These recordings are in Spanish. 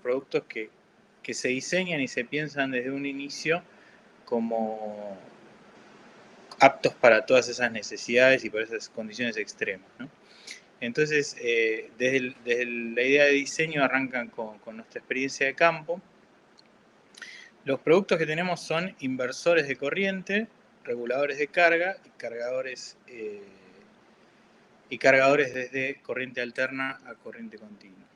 productos que se diseñan y se piensan desde un inicio como aptos para todas esas necesidades y para esas condiciones extremas, ¿no? Entonces, desde la idea de diseño arrancan con nuestra experiencia de campo. Los productos que tenemos son inversores de corriente, reguladores de carga y cargadores desde corriente alterna a corriente continua.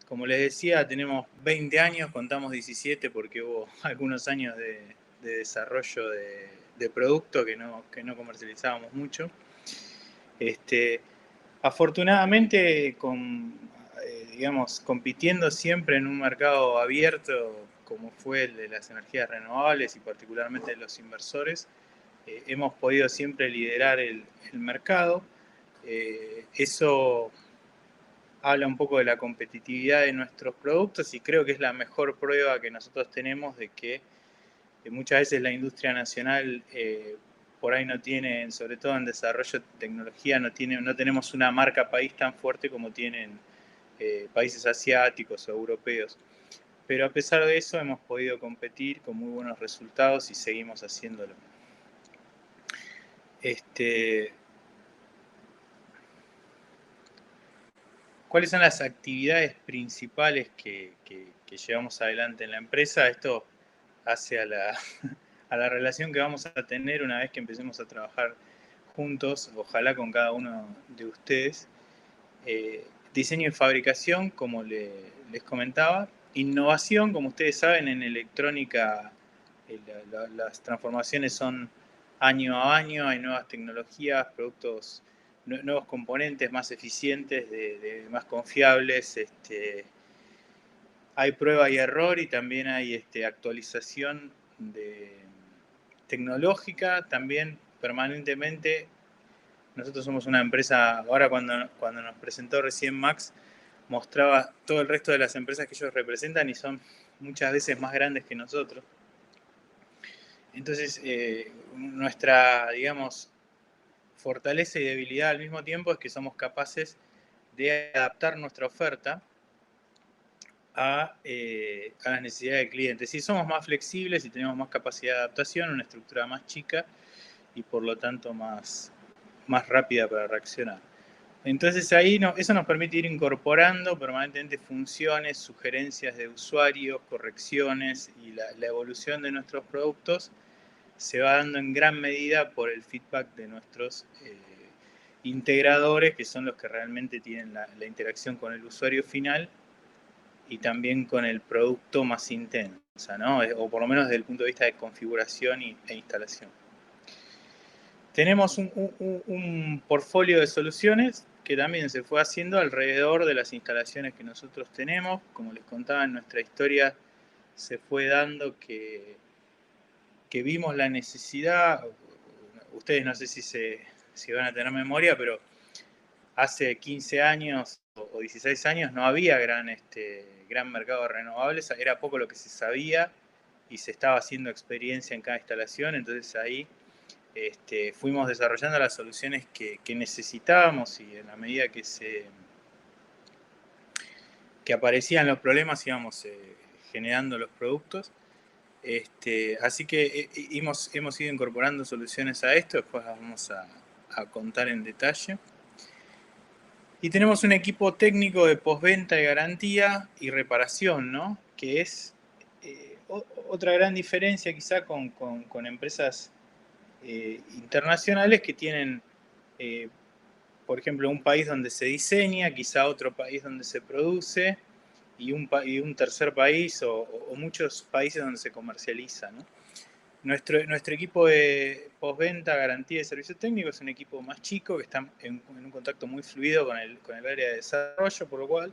Como les decía, tenemos 20 años, contamos 17 porque hubo algunos años de desarrollo de producto que no comercializábamos mucho. Afortunadamente, digamos, compitiendo siempre en un mercado abierto como fue el de las energías renovables y particularmente de los inversores, hemos podido siempre liderar el mercado. Eso habla un poco de la competitividad de nuestros productos y creo que es la mejor prueba que nosotros tenemos de que muchas veces la industria nacional por ahí no tiene, sobre todo en desarrollo de tecnología, no tenemos una marca país tan fuerte como tienen países asiáticos o europeos. Pero a pesar de eso hemos podido competir con muy buenos resultados y seguimos haciéndolo. ¿Cuáles son las actividades principales que llevamos adelante en la empresa? Esto hace a la relación que vamos a tener una vez que empecemos a trabajar juntos, ojalá con cada uno de ustedes. Diseño y fabricación, como les comentaba. Innovación, como ustedes saben, en electrónica las transformaciones son año a año, hay nuevas tecnologías, productos, nuevos componentes más eficientes, más confiables. Hay prueba y error y también hay actualización tecnológica también permanentemente. Nosotros somos una empresa, ahora cuando nos presentó recién Max, mostraba todo el resto de las empresas que ellos representan y son muchas veces más grandes que nosotros. Entonces, nuestra, digamos, fortaleza y debilidad al mismo tiempo es que somos capaces de adaptar nuestra oferta a las necesidades del cliente. Si somos más flexibles y tenemos más capacidad de adaptación, una estructura más chica y por lo tanto más rápida para reaccionar. Entonces ahí eso nos permite ir incorporando permanentemente funciones, sugerencias de usuarios, correcciones y la evolución de nuestros productos se va dando en gran medida por el feedback de nuestros integradores, que son los que realmente tienen la interacción con el usuario final y también con el producto más intensa, ¿no? O por lo menos desde el punto de vista de configuración e instalación. Tenemos un portfolio de soluciones que también se fue haciendo alrededor de las instalaciones que nosotros tenemos. Como les contaba en nuestra historia, se fue dando que vimos la necesidad, ustedes no sé si van a tener memoria, pero hace 15 años o 16 años no había gran mercado de renovables, era poco lo que se sabía y se estaba haciendo experiencia en cada instalación, entonces ahí fuimos desarrollando las soluciones que necesitábamos y en la medida que aparecían los problemas íbamos generando los productos. Así que hemos ido incorporando soluciones a esto, después las vamos a contar en detalle. Y tenemos un equipo técnico de postventa y garantía y reparación, ¿no? Que es otra gran diferencia quizá con empresas internacionales que tienen, por ejemplo, un país donde se diseña, quizá otro país donde se produce y un tercer país o muchos países donde se comercializa, ¿no? Nuestro equipo de postventa, garantía y servicio técnico es un equipo más chico que está en un contacto muy fluido con el área de desarrollo, por lo cual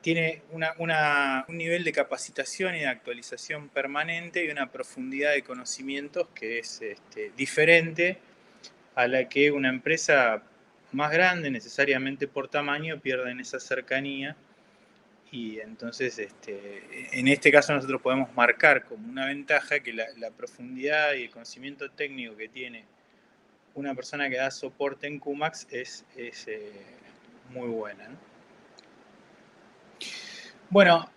tiene un nivel de capacitación y de actualización permanente y una profundidad de conocimientos que es diferente a la que una empresa más grande, necesariamente por tamaño, pierde en esa cercanía. Y entonces, en este caso nosotros podemos marcar como una ventaja que la profundidad y el conocimiento técnico que tiene una persona que da soporte en QMAX es muy buena, ¿no? Bueno,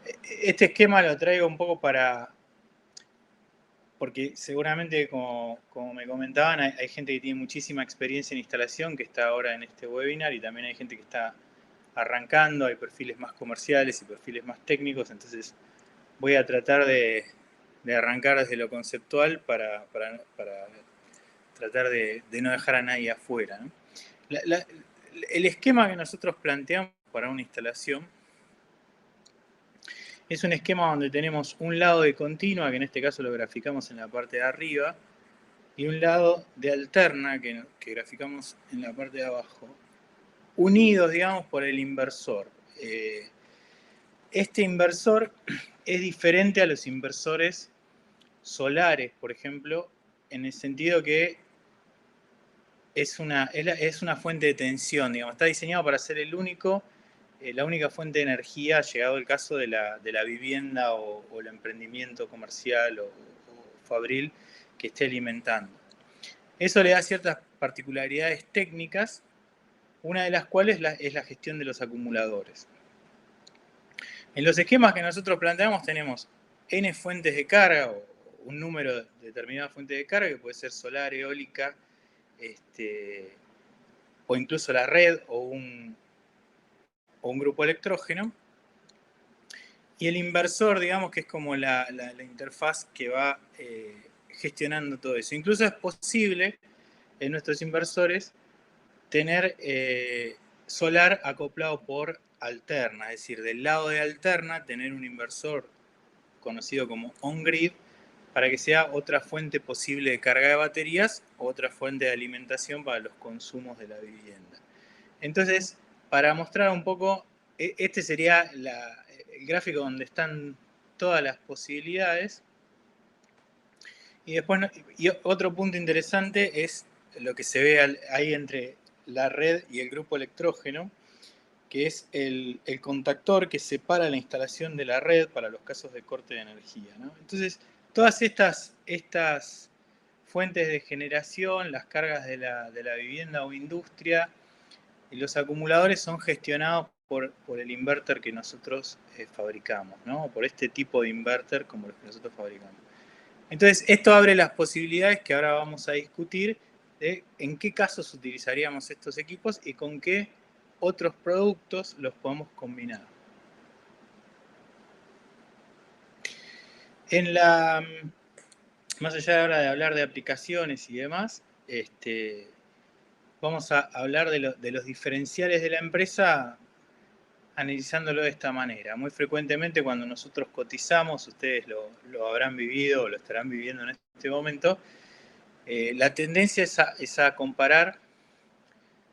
este esquema lo traigo un poco porque seguramente, como me comentaban, hay gente que tiene muchísima experiencia en instalación que está ahora en este webinar, y también hay gente que está arrancando, hay perfiles más comerciales y perfiles más técnicos, entonces voy a tratar de arrancar desde lo conceptual para tratar de no dejar a nadie afuera, ¿no? El esquema que nosotros planteamos para una instalación es un esquema donde tenemos un lado de continua, que en este caso lo graficamos en la parte de arriba, y un lado de alterna, que graficamos en la parte de abajo, unidos, digamos, por el inversor. Este inversor es diferente a los inversores solares, por ejemplo, en el sentido que es una fuente de tensión, digamos, está diseñado para ser la única fuente de energía, llegado el caso de la vivienda o el emprendimiento comercial o fabril que esté alimentando. Eso le da ciertas particularidades técnicas, una de las cuales es la gestión de los acumuladores. En los esquemas que nosotros planteamos tenemos n fuentes de carga, o un número determinado de fuentes de carga, que puede ser solar, eólica, o incluso la red o un grupo electrógeno. Y el inversor, digamos, que es como la interfaz que va gestionando todo eso. Incluso es posible en nuestros inversores tener solar acoplado por alterna, es decir, del lado de alterna tener un inversor conocido como on-grid para que sea otra fuente posible de carga de baterías o otra fuente de alimentación para los consumos de la vivienda. Entonces, para mostrar un poco, este sería el gráfico donde están todas las posibilidades. Y después, y otro punto interesante es lo que se ve ahí entre la red y el grupo electrógeno, que es el contactor que separa la instalación de la red para los casos de corte de energía, ¿no? Entonces, todas estas fuentes de generación, las cargas de la vivienda o industria, y los acumuladores son gestionados por el inverter que nosotros fabricamos, ¿no? Por este tipo de inverter como los que nosotros fabricamos. Entonces, esto abre las posibilidades que ahora vamos a discutir de en qué casos utilizaríamos estos equipos y con qué otros productos los podemos combinar. Más allá ahora de hablar de aplicaciones y demás, vamos a hablar de los diferenciales de la empresa analizándolo de esta manera. Muy frecuentemente cuando nosotros cotizamos, ustedes lo habrán vivido o lo estarán viviendo en este momento, la tendencia es a comparar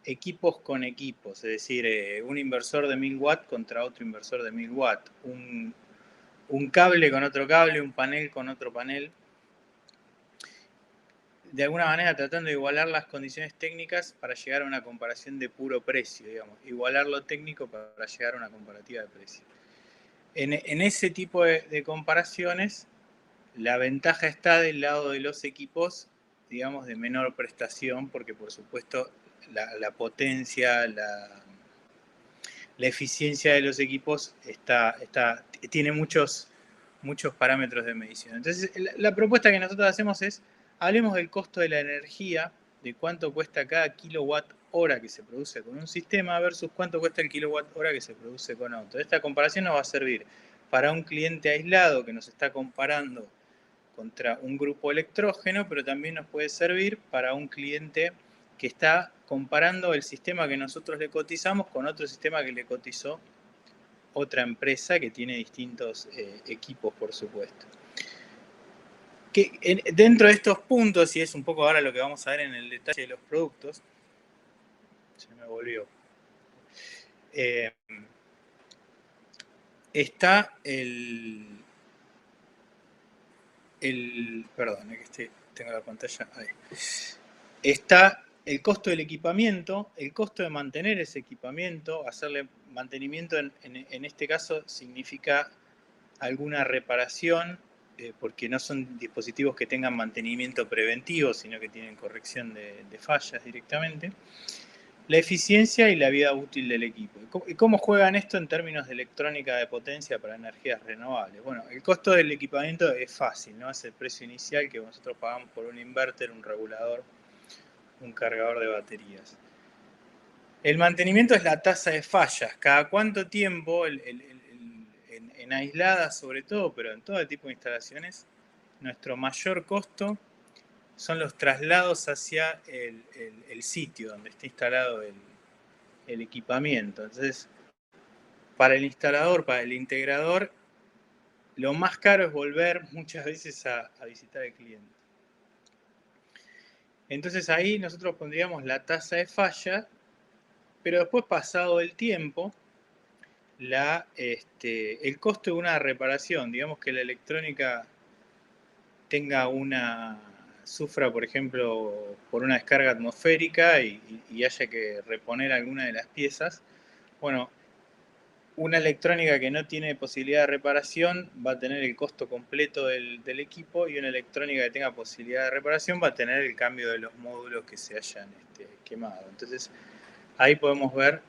equipos con equipos, es decir, un inversor de 1000 watts contra otro inversor de 1000 watts, un cable con otro cable, un panel con otro panel, de alguna manera tratando de igualar las condiciones técnicas para llegar a una comparación de puro precio, digamos, igualar lo técnico para llegar a una comparativa de precio. En ese tipo de comparaciones, la ventaja está del lado de los equipos, digamos, de menor prestación, porque por supuesto la potencia, la eficiencia de los equipos tiene muchos parámetros de medición. Entonces, la propuesta que nosotros hacemos es, hablemos del costo de la energía, de cuánto cuesta cada kilowatt hora que se produce con un sistema versus cuánto cuesta el kilowatt hora que se produce con otro. Esta comparación nos va a servir para un cliente aislado que nos está comparando contra un grupo electrógeno, pero también nos puede servir para un cliente que está comparando el sistema que nosotros le cotizamos con otro sistema que le cotizó otra empresa que tiene distintos equipos, por supuesto. Dentro de estos puntos, y es un poco ahora lo que vamos a ver en el detalle de los productos, se me volvió, está perdón, que tengo la pantalla ahí. Está el costo del equipamiento, el costo de mantener ese equipamiento, hacerle mantenimiento en este caso significa alguna reparación, porque no son dispositivos que tengan mantenimiento preventivo, sino que tienen corrección de fallas directamente. la eficiencia y la vida útil del equipo. ¿Y cómo juegan esto en términos de electrónica de potencia para energías renovables? Bueno, el costo del equipamiento es fácil, ¿no? Es el precio inicial que nosotros pagamos por un inverter, un regulador, un cargador de baterías. El mantenimiento es la tasa de fallas. Cada cuánto tiempo, en aisladas sobre todo, pero en todo tipo de instalaciones, nuestro mayor costo son los traslados hacia el sitio donde está instalado el equipamiento. Entonces, para el instalador, para el integrador, lo más caro es volver muchas veces a visitar al cliente. Entonces ahí nosotros pondríamos la tasa de falla, pero después, pasado el tiempo, el costo de una reparación, digamos que la electrónica sufra, por ejemplo, por una descarga atmosférica y haya que reponer alguna de las piezas. Bueno, una electrónica que no tiene posibilidad de reparación va a tener el costo completo del equipo, y una electrónica que tenga posibilidad de reparación va a tener el cambio de los módulos que se hayan quemado. Entonces, ahí podemos ver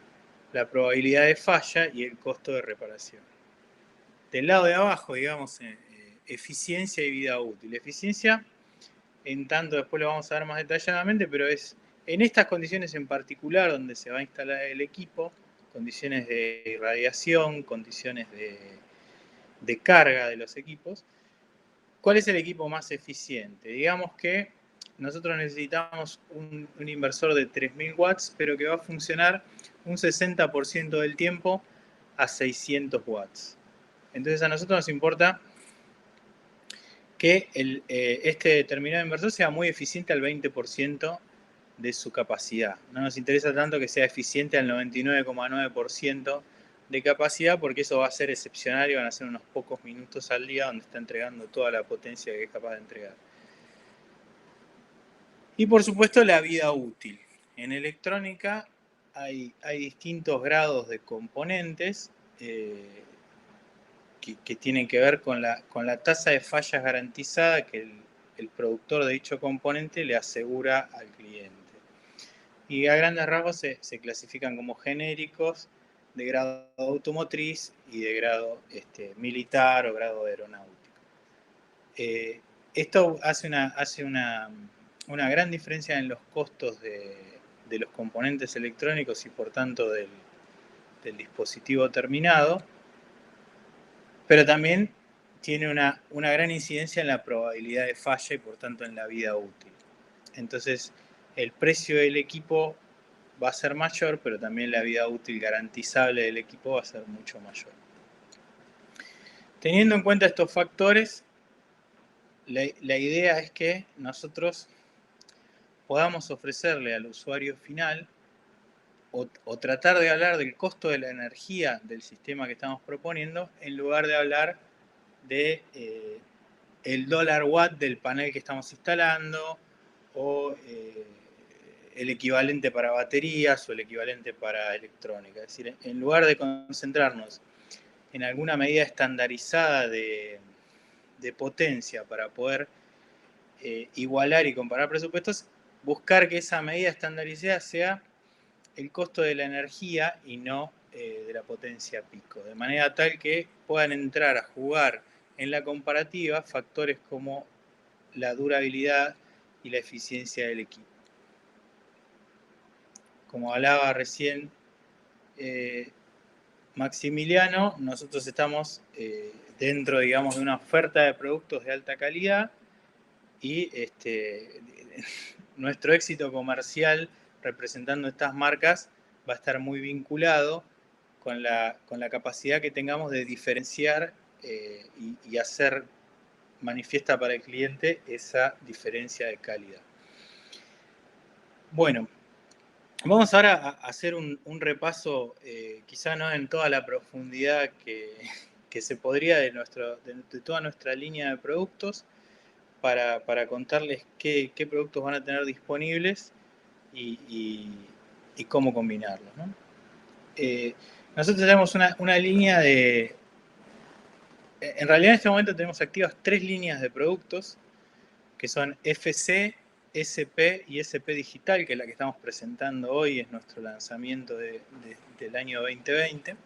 la probabilidad de falla y el costo de reparación. Del lado de abajo, digamos, eficiencia y vida útil. Eficiencia, en tanto después lo vamos a ver más detalladamente, pero es en estas condiciones en particular donde se va a instalar el equipo, condiciones de irradiación, condiciones de carga de los equipos. ¿Cuál es el equipo más eficiente? Digamos que nosotros necesitamos un inversor de 3000 watts, pero que va a funcionar un 60% del tiempo a 600 watts. Entonces a nosotros nos importa que este determinado inversor sea muy eficiente al 20% de su capacidad. No nos interesa tanto que sea eficiente al 99,9% de capacidad, porque eso va a ser excepcional y van a ser unos pocos minutos al día donde está entregando toda la potencia que es capaz de entregar. Y por supuesto la vida útil. En electrónica hay distintos grados de componentes que tienen que ver con la tasa de fallas garantizada que el productor de dicho componente le asegura al cliente. Y a grandes rasgos se clasifican como genéricos, de grado automotriz y de grado militar o grado aeronáutico. Esto hace una gran diferencia en los costos de los componentes electrónicos y por tanto del dispositivo terminado, pero también tiene una gran incidencia en la probabilidad de falla y por tanto en la vida útil. Entonces, el precio del equipo va a ser mayor, pero también la vida útil garantizable del equipo va a ser mucho mayor. Teniendo en cuenta estos factores, la idea es que nosotros podamos ofrecerle al usuario final o tratar de hablar del costo de la energía del sistema que estamos proponiendo, en lugar de hablar de el dólar watt del panel que estamos instalando, o el equivalente para baterías o el equivalente para electrónica. Es decir, en lugar de concentrarnos en alguna medida estandarizada de potencia para poder igualar y comparar presupuestos, buscar que esa medida estandarizada sea el costo de la energía y no de la potencia pico, de manera tal que puedan entrar a jugar en la comparativa factores como la durabilidad y la eficiencia del equipo. Como hablaba recién Maximiliano, nosotros estamos dentro, digamos, de una oferta de productos de alta calidad, y nuestro éxito comercial representando estas marcas va a estar muy vinculado con la capacidad que tengamos de diferenciar y hacer manifiesta para el cliente esa diferencia de calidad. Bueno, vamos ahora a hacer un repaso, quizá no en toda la profundidad que se podría de toda nuestra línea de productos, para contarles qué productos van a tener disponibles y cómo combinarlos, ¿no? Nosotros tenemos una línea de... En realidad en este momento tenemos activas 3 líneas de productos, que son FC, SP y SP Digital, que es la que estamos presentando hoy, es nuestro lanzamiento del año 2020.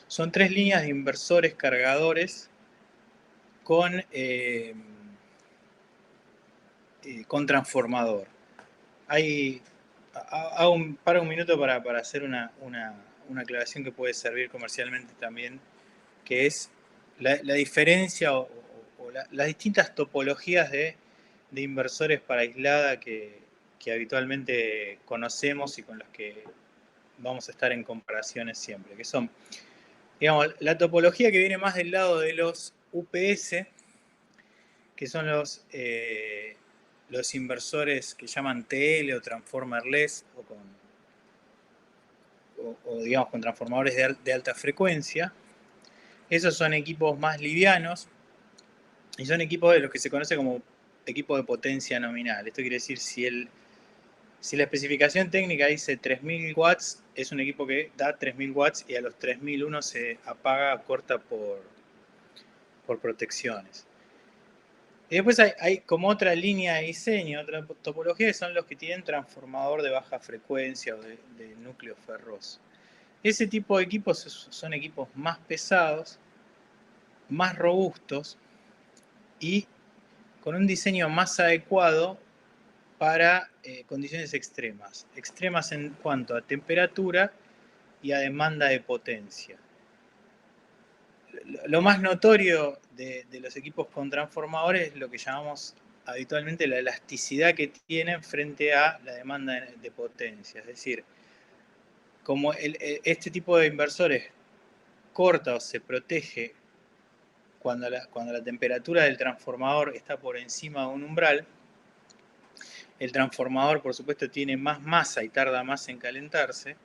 Son 3 líneas de inversores cargadores con transformador. Para un minuto para hacer una aclaración que puede servir comercialmente también, que es la diferencia o las distintas topologías de inversores para aislada que habitualmente conocemos y con los que vamos a estar en comparaciones siempre, que son, digamos, la topología que viene más del lado de los UPS, que son los inversores que llaman TL o transformerless o digamos con transformadores de alta frecuencia. Esos son equipos más livianos y son equipos de los que se conoce como equipo de potencia nominal. Esto quiere decir, si la especificación técnica dice 3000 watts, es un equipo que da 3000 watts y a los 3001 se apaga, corta por protecciones. Y después hay como otra línea de diseño, otra topología, que son los que tienen transformador de baja frecuencia o de núcleo ferroso. Ese tipo de equipos son equipos más pesados, más robustos y con un diseño más adecuado para condiciones extremas. Extremas en cuanto a temperatura y a demanda de potencia. Lo más notorio de los equipos con transformadores es lo que llamamos habitualmente la elasticidad que tienen frente a la demanda de potencia. Es decir, como este tipo de inversores corta o se protege cuando la temperatura del transformador está por encima de un umbral, el transformador, por supuesto, tiene más masa y tarda más en calentarse.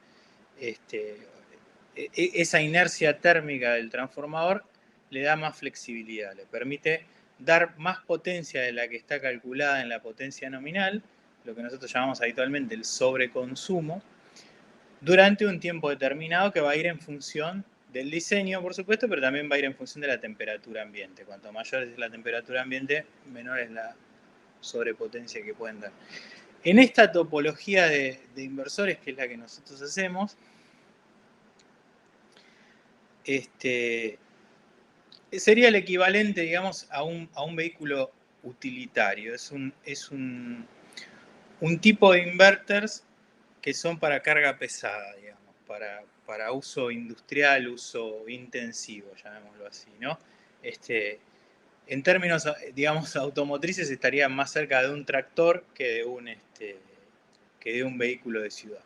Esa inercia térmica del transformador le da más flexibilidad, le permite dar más potencia de la que está calculada en la potencia nominal, lo que nosotros llamamos habitualmente el sobreconsumo, durante un tiempo determinado que va a ir en función del diseño, por supuesto, pero también va a ir en función de la temperatura ambiente. Cuanto mayor es la temperatura ambiente, menor es la sobrepotencia que pueden dar. En esta topología de inversores, que es la que nosotros hacemos, sería el equivalente, digamos, a un vehículo utilitario. Es un tipo de inverters que son para carga pesada, digamos, para uso industrial, uso intensivo, llamémoslo así, ¿no? En términos, digamos, automotrices estaría más cerca de un tractor que de un vehículo de ciudad.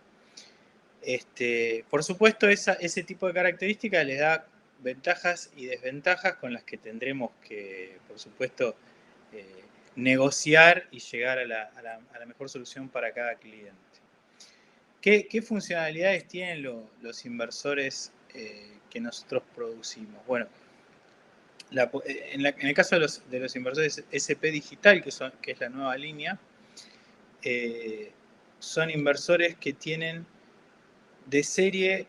Por supuesto, ese tipo de características le da ventajas y desventajas con las que tendremos que, por supuesto, negociar y llegar a la mejor solución para cada cliente. ¿Qué funcionalidades tienen los inversores que nosotros producimos? Bueno, en el caso de los inversores SP Digital, que es la nueva línea, son inversores que tienen de serie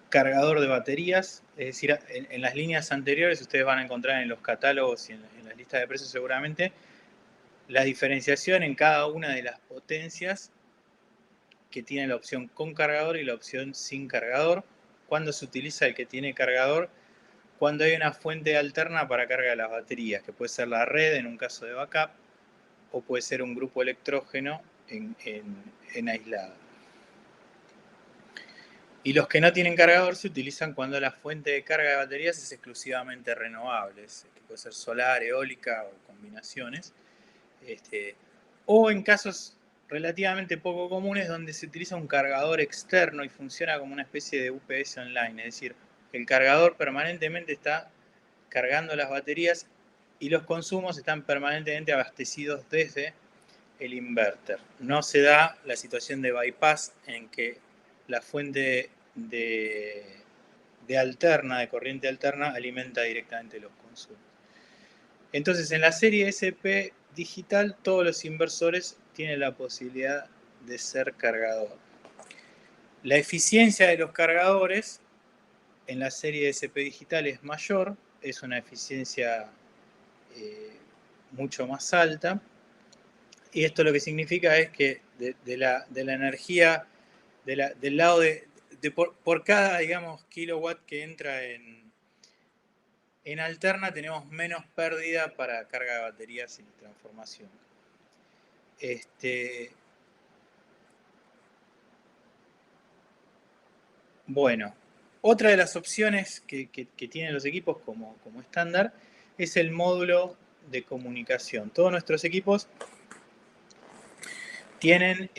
cargador de baterías, es decir, en las líneas anteriores ustedes van a encontrar en los catálogos y en las listas de precios seguramente la diferenciación en cada una de las potencias que tiene la opción con cargador y la opción sin cargador, cuando se utiliza el que tiene cargador, cuando hay una fuente alterna para carga de las baterías, que puede ser la red en un caso de backup o puede ser un grupo electrógeno en aislado. Y los que no tienen cargador se utilizan cuando la fuente de carga de baterías es exclusivamente renovable, que puede ser solar, eólica o combinaciones. O en casos relativamente poco comunes donde se utiliza un cargador externo y funciona como una especie de UPS online, es decir, el cargador permanentemente está cargando las baterías y los consumos están permanentemente abastecidos desde el inverter. No se da la situación de bypass en que la fuente de corriente alterna, alimenta directamente los consumos. Entonces, en la serie SP Digital, todos los inversores tienen la posibilidad de ser cargador. La eficiencia de los cargadores en la serie SP Digital es mayor, es una eficiencia mucho más alta. Y esto lo que significa es que de la energía, del lado por cada, digamos, kilowatt que entra en alterna, tenemos menos pérdida para carga de baterías y transformación. Bueno, otra de las opciones que tienen los equipos como estándar es el módulo de comunicación. Todos nuestros equipos tienen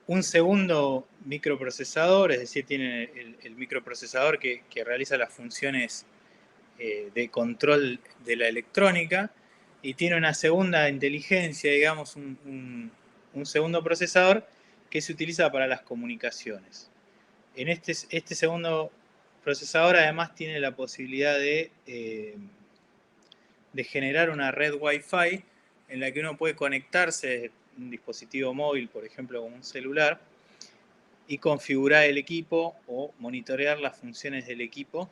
un segundo microprocesador, es decir, tienen el microprocesador que realiza las funciones de control de la electrónica, y tiene una segunda inteligencia, digamos, un segundo procesador que se utiliza para las comunicaciones. En este segundo procesador además tiene la posibilidad de generar una red Wi-Fi en la que uno puede conectarse desde un dispositivo móvil, por ejemplo, un celular, y configurar el equipo o monitorear las funciones del equipo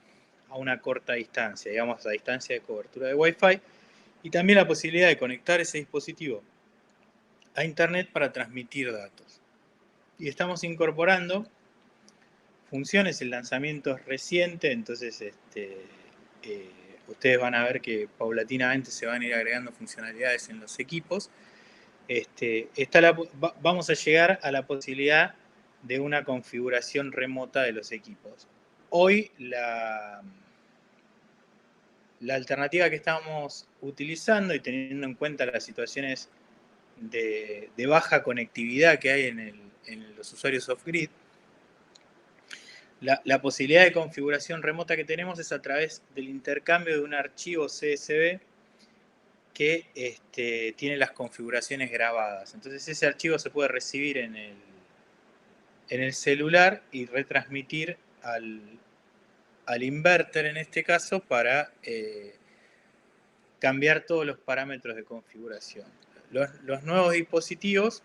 a una corta distancia, digamos, a distancia de cobertura de Wi-Fi, y también la posibilidad de conectar ese dispositivo a Internet para transmitir datos. Y estamos incorporando funciones, el lanzamiento es reciente, entonces ustedes van a ver que paulatinamente se van a ir agregando funcionalidades en los equipos. Vamos a llegar a la posibilidad de una configuración remota de los equipos. Hoy la alternativa que estamos utilizando, y teniendo en cuenta las situaciones de baja conectividad que hay en los usuarios off-grid, la posibilidad de configuración remota que tenemos es a través del intercambio de un archivo CSV que tiene las configuraciones grabadas. Entonces ese archivo se puede recibir en el celular y retransmitir al inverter, en este caso, para cambiar todos los parámetros de configuración. Los nuevos dispositivos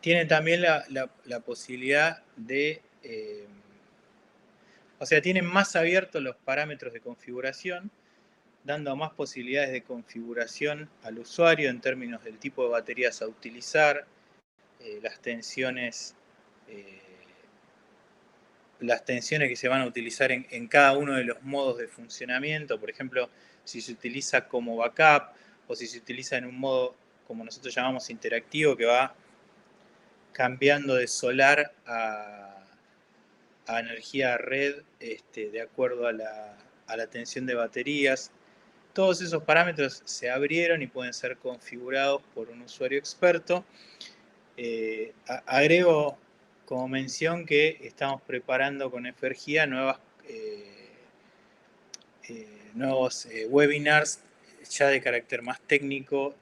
tienen también la posibilidad de... o sea, tienen más abiertos los parámetros de configuración, dando más posibilidades de configuración al usuario en términos del tipo de baterías a utilizar, las tensiones que se van a utilizar en cada uno de los modos de funcionamiento. Por ejemplo, si se utiliza como backup o si se utiliza en un modo, como nosotros llamamos, interactivo, que va cambiando de solar a energía red de acuerdo a la tensión de baterías. Todos esos parámetros se abrieron y pueden ser configurados por un usuario experto. Agrego como mención que estamos preparando con Efergia nuevos webinars ya de carácter más técnico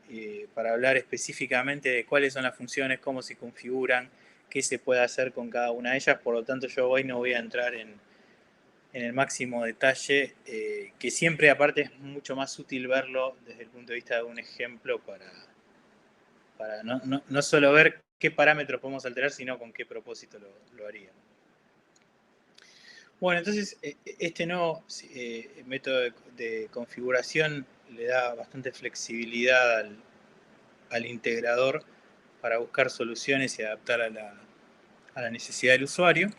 para hablar específicamente de cuáles son las funciones, cómo se configuran, qué se puede hacer con cada una de ellas. Por lo tanto, yo hoy no voy a entrar en el máximo detalle, que siempre aparte es mucho más útil verlo desde el punto de vista de un ejemplo para no solo ver qué parámetros podemos alterar, sino con qué propósito lo haría. Bueno, entonces este nuevo método de configuración le da bastante flexibilidad al integrador para buscar soluciones y adaptar a la necesidad del usuario.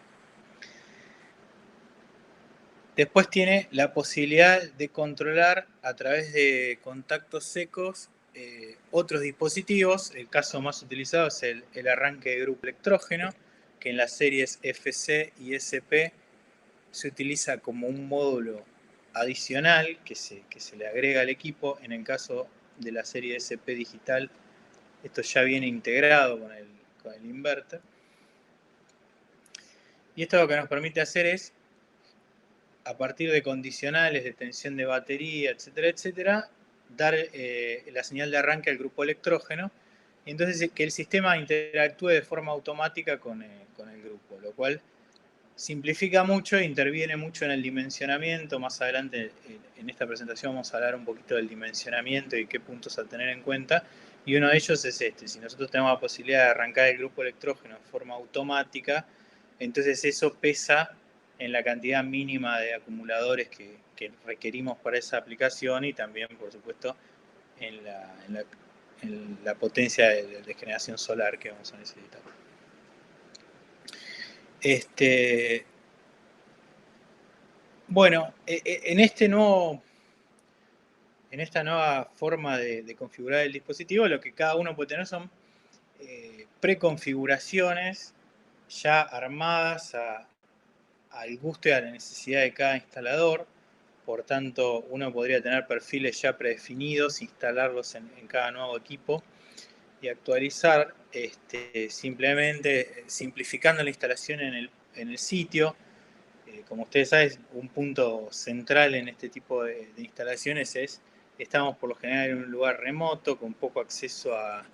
Después tiene la posibilidad de controlar a través de contactos secos otros dispositivos. El caso más utilizado es el arranque de grupo electrógeno, que en las series FC y SP se utiliza como un módulo adicional que se le agrega al equipo. En el caso de la serie SP digital, esto ya viene integrado con el inverter. Y esto lo que nos permite hacer es, a partir de condicionales de tensión de batería, etcétera, etcétera, dar la señal de arranque al grupo electrógeno, y entonces que el sistema interactúe de forma automática con el grupo, lo cual simplifica mucho e interviene mucho en el dimensionamiento. Más adelante en esta presentación vamos a hablar un poquito del dimensionamiento y qué puntos a tener en cuenta, y uno de ellos es si nosotros tenemos la posibilidad de arrancar el grupo electrógeno de forma automática, entonces eso pesa en la cantidad mínima de acumuladores que requerimos para esa aplicación y también, por supuesto, en la potencia de generación solar que vamos a necesitar. Bueno, en esta nueva forma de configurar el dispositivo, lo que cada uno puede tener son preconfiguraciones ya armadas al gusto y a la necesidad de cada instalador. Por tanto, uno podría tener perfiles ya predefinidos, instalarlos en cada nuevo equipo y actualizar simplemente simplificando la instalación en el sitio. Como ustedes saben, un punto central en este tipo de instalaciones es estamos por lo general en un lugar remoto con poco acceso a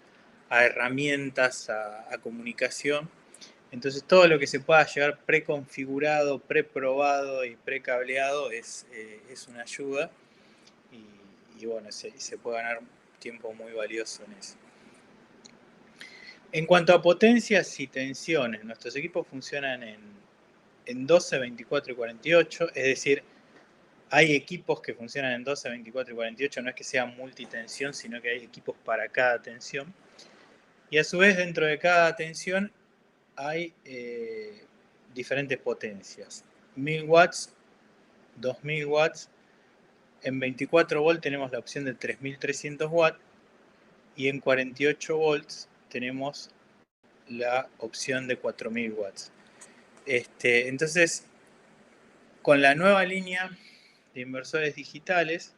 herramientas, a comunicación. Entonces todo lo que se pueda llevar preconfigurado, preprobado y precableado es una ayuda y bueno, se puede ganar tiempo muy valioso en eso. En cuanto a potencias y tensiones, nuestros equipos funcionan en 12, 24 y 48, es decir, hay equipos que funcionan en 12, 24 y 48, no es que sea multitensión, sino que hay equipos para cada tensión. Y a su vez, dentro de cada tensión hay diferentes potencias. 1000 watts, 2000 watts, en 24 volts tenemos la opción de 3300 watts y en 48 volts tenemos la opción de 4000 watts. Entonces, con la nueva línea de inversores digitales,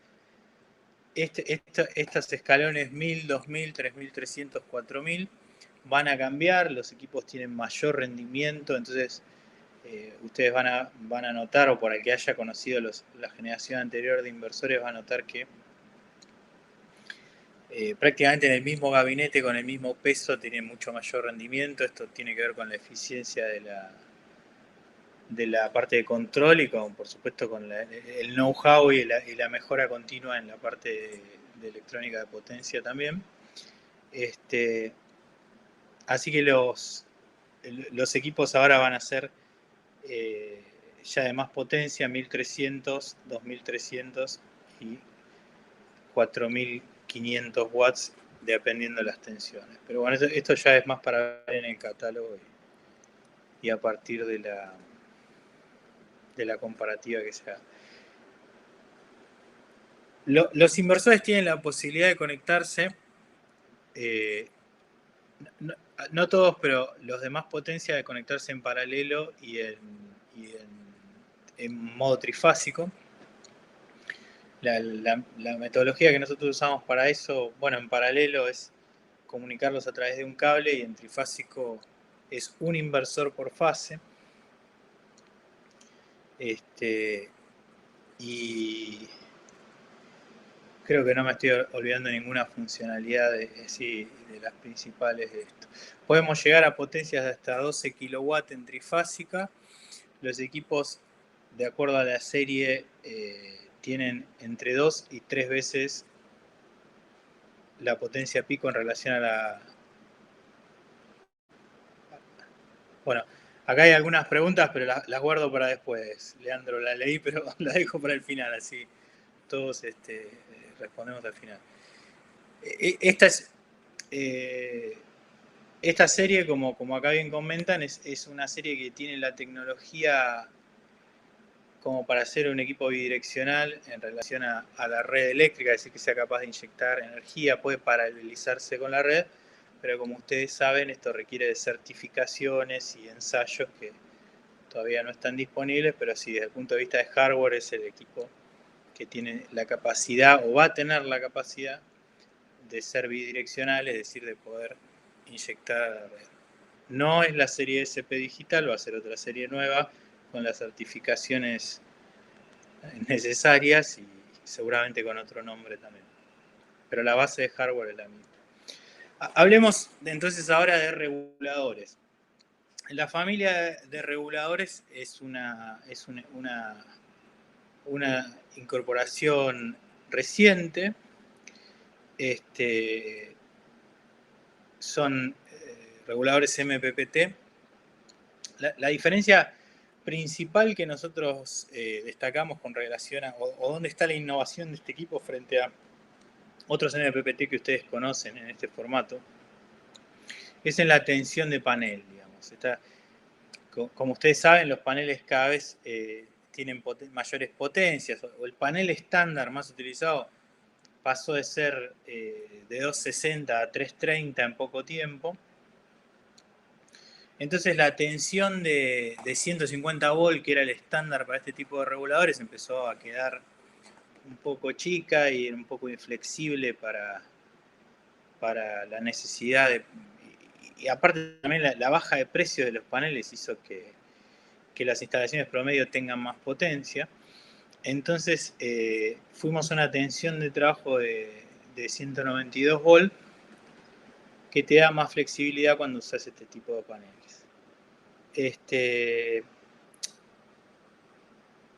estos escalones 1000, 2000, 3300, 4000 van a cambiar, los equipos tienen mayor rendimiento, entonces ustedes van a notar, o por el que haya conocido la generación anterior de inversores, va a notar que prácticamente en el mismo gabinete, con el mismo peso, tiene mucho mayor rendimiento. Esto tiene que ver con la eficiencia de la parte de control y por supuesto con el know-how y la mejora continua en la parte de electrónica de potencia también. Así que los equipos ahora van a ser ya de más potencia, 1300, 2300 y 4500 watts, dependiendo de las tensiones. Pero bueno, esto ya es más para ver en el catálogo y a partir de la comparativa que se haga. Los inversores tienen la posibilidad de conectarse, no todos, pero los de más potencia, de conectarse en paralelo y en modo trifásico. La metodología que nosotros usamos para eso, bueno, en paralelo es comunicarlos a través de un cable y en trifásico es un inversor por fase. Y creo que no me estoy olvidando ninguna funcionalidad de las principales de esto. Podemos llegar a potencias de hasta 12 kW en trifásica. Los equipos, de acuerdo a la serie, tienen entre 2 y 3 veces la potencia pico en relación a la... Bueno, acá hay algunas preguntas, pero las guardo para después. Leandro, la leí, pero la dejo para el final, así todos respondemos al final. Esta serie, como acá bien comentan, es una serie que tiene la tecnología como para hacer un equipo bidireccional en relación a la red eléctrica, es decir, que sea capaz de inyectar energía, puede paralelizarse con la red, pero como ustedes saben, esto requiere de certificaciones y ensayos que todavía no están disponibles, pero sí, desde el punto de vista de hardware, es el equipo que tiene la capacidad, o va a tener la capacidad, de ser bidireccional, es decir, de poder inyectar a la red. No es la serie SP digital, va a ser otra serie nueva con las certificaciones necesarias y seguramente con otro nombre también. Pero la base de hardware es la misma. Hablemos entonces ahora de reguladores. La familia de reguladores es una incorporación reciente. Son reguladores MPPT. La diferencia principal que nosotros destacamos con relación a, o dónde está la innovación de este equipo frente a otros NPPT que ustedes conocen en este formato, es en la tensión de panel, digamos. Como ustedes saben, los paneles cada vez tienen mayores potencias, o el panel estándar más utilizado pasó de ser de 260 a 330 en poco tiempo. Entonces la tensión de 150 volt, que era el estándar para este tipo de reguladores, empezó a quedar un poco chica y un poco inflexible para la necesidad de... Y aparte también la baja de precio de los paneles hizo que las instalaciones promedio tengan más potencia. Entonces fuimos a una tensión de trabajo de 192 volt, que te da más flexibilidad cuando usas este tipo de paneles.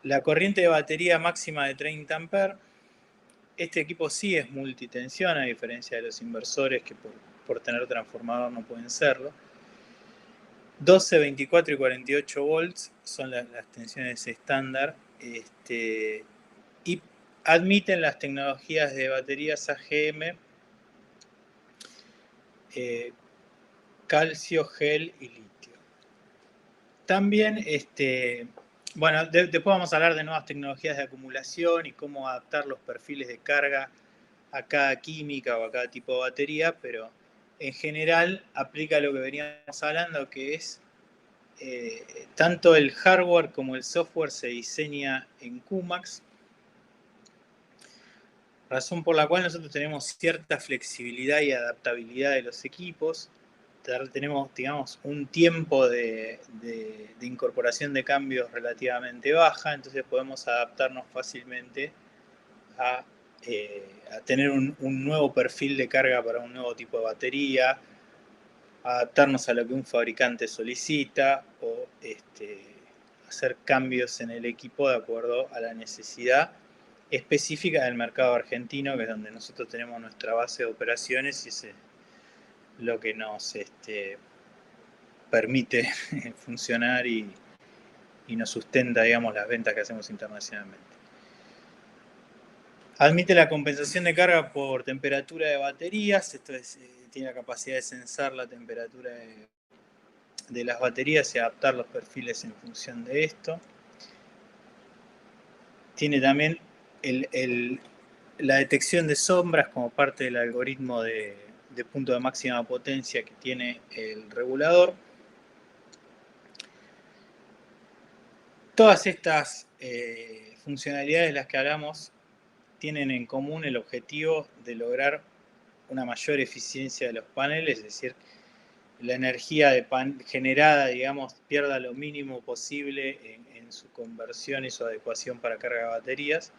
La corriente de batería máxima de 30 amperes. Este equipo sí es multitensión, a diferencia de los inversores que por tener transformador no pueden serlo. 12, 24 y 48 volts son las tensiones estándar, y admiten las tecnologías de baterías AGM, calcio, gel y litio. También, bueno, después vamos a hablar de nuevas tecnologías de acumulación y cómo adaptar los perfiles de carga a cada química o a cada tipo de batería, pero en general aplica lo que veníamos hablando, que es tanto el hardware como el software se diseña en QMAX, razón por la cual nosotros tenemos cierta flexibilidad y adaptabilidad de los equipos. Tenemos, digamos, un tiempo de incorporación de cambios relativamente baja, entonces podemos adaptarnos fácilmente a tener un nuevo perfil de carga para un nuevo tipo de batería, adaptarnos a lo que un fabricante solicita o hacer cambios en el equipo de acuerdo a la necesidad específica del mercado argentino, que es donde nosotros tenemos nuestra base de operaciones y es lo que nos permite funcionar y nos sustenta, digamos, las ventas que hacemos internacionalmente. Admite la compensación de carga por temperatura de baterías. Esto tiene la capacidad de censar la temperatura de las baterías y adaptar los perfiles en función de esto. Tiene también la detección de sombras como parte del algoritmo de punto de máxima potencia que tiene el regulador. Todas estas funcionalidades de las que hablamos tienen en común el objetivo de lograr una mayor eficiencia de los paneles, es decir, la energía generada, digamos, pierda lo mínimo posible en su conversión y su adecuación para carga de baterías.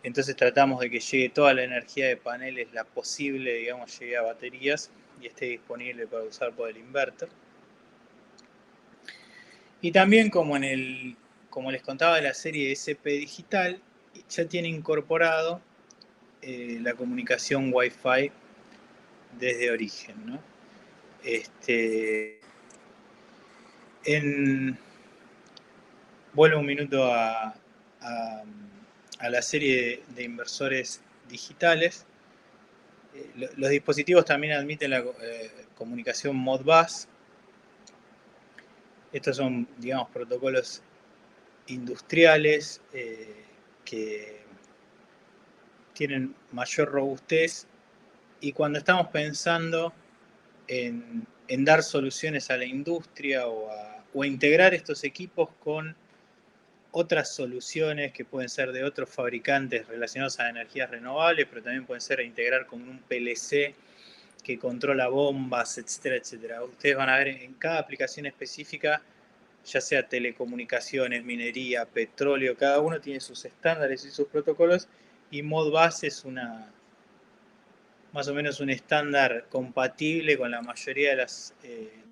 Entonces tratamos de que llegue toda la energía de paneles, la posible, digamos, llegue a baterías y esté disponible para usar por el inverter. Y también como les contaba de la serie SP digital, ya tiene incorporado la comunicación Wi-Fi desde origen, ¿no? Vuelvo un minuto a la serie de inversores digitales. Los dispositivos también admiten la comunicación Modbus. Estos son, digamos, protocolos industriales que tienen mayor robustez, y cuando estamos pensando en dar soluciones a la industria o a integrar estos equipos con otras soluciones que pueden ser de otros fabricantes relacionados a energías renovables, pero también pueden ser integrar con un PLC que controla bombas, etcétera, etcétera. Ustedes van a ver en cada aplicación específica, ya sea telecomunicaciones, minería, petróleo, cada uno tiene sus estándares y sus protocolos, y Modbus es más o menos un estándar compatible con la mayoría de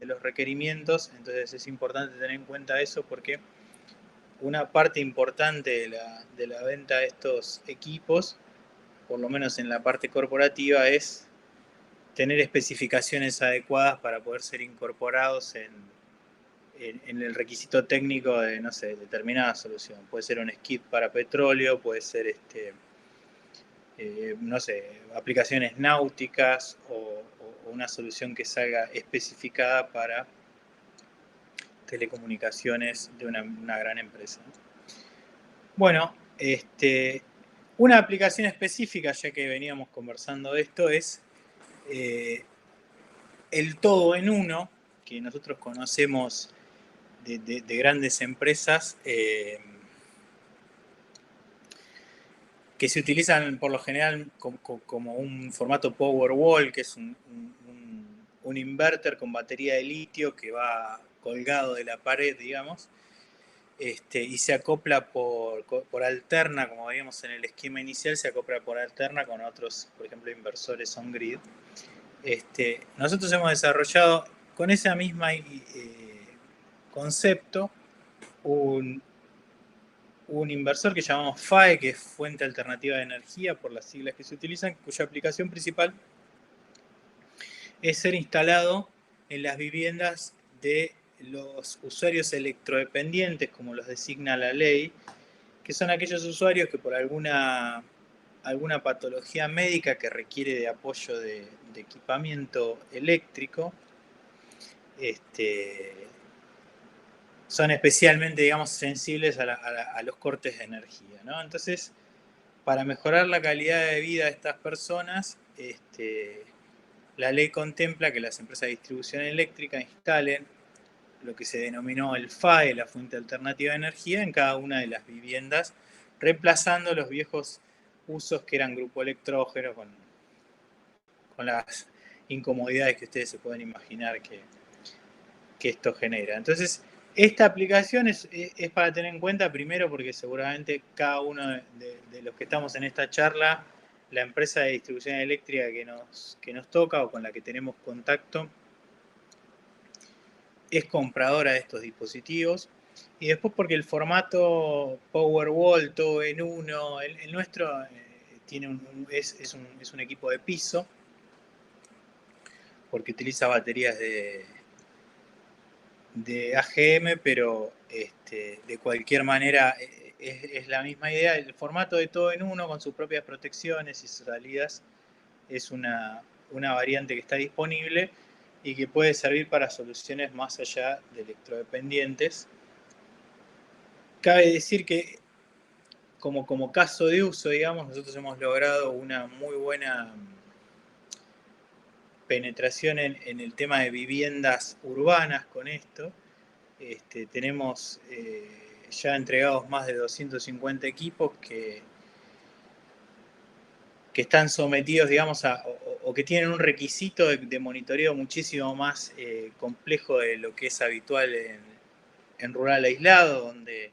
los requerimientos. Entonces es importante tener en cuenta eso, porque una parte importante de la venta de estos equipos, por lo menos en la parte corporativa, es tener especificaciones adecuadas para poder ser incorporados en el requisito técnico de, no sé, determinada solución. Puede ser un skid para petróleo, puede ser, no sé, aplicaciones náuticas o una solución que salga especificada para telecomunicaciones de una gran empresa. Bueno, una aplicación específica, ya que veníamos conversando de esto, es el todo en uno, que nosotros conocemos de grandes empresas, que se utilizan por lo general como un formato Powerwall, que es un inverter con batería de litio que va colgado de la pared, digamos, y se acopla por alterna, como veíamos en el esquema inicial, se acopla por alterna con otros, por ejemplo, inversores on-grid. Nosotros hemos desarrollado con ese mismo concepto un inversor que llamamos FAE, que es Fuente Alternativa de Energía, por las siglas que se utilizan, cuya aplicación principal es ser instalado en las viviendas de los usuarios electrodependientes, como los designa la ley, que son aquellos usuarios que por alguna patología médica que requiere de apoyo de equipamiento eléctrico, son especialmente, digamos, sensibles a los cortes de energía, ¿no? Entonces, para mejorar la calidad de vida de estas personas, la ley contempla que las empresas de distribución eléctrica instalen lo que se denominó el FAE, la fuente alternativa de energía, en cada una de las viviendas, reemplazando los viejos usos que eran grupo electrógeno, con las incomodidades que ustedes se pueden imaginar que esto genera. Entonces, esta aplicación es para tener en cuenta, primero porque seguramente cada uno de los que estamos en esta charla, la empresa de distribución eléctrica que nos toca o con la que tenemos contacto, es compradora de estos dispositivos. Y después porque el formato Powerwall, todo en uno, el nuestro es un equipo de piso, porque utiliza baterías de AGM, pero de cualquier manera es la misma idea. El formato de todo en uno, con sus propias protecciones y salidas, es una variante que está disponible y que puede servir para soluciones más allá de electrodependientes. Cabe decir que como caso de uso, digamos, nosotros hemos logrado una muy buena penetración en el tema de viviendas urbanas con esto. Tenemos ya entregados más de 250 equipos que están sometidos, digamos, o que tienen un requisito de monitoreo muchísimo más complejo de lo que es habitual en rural aislado, donde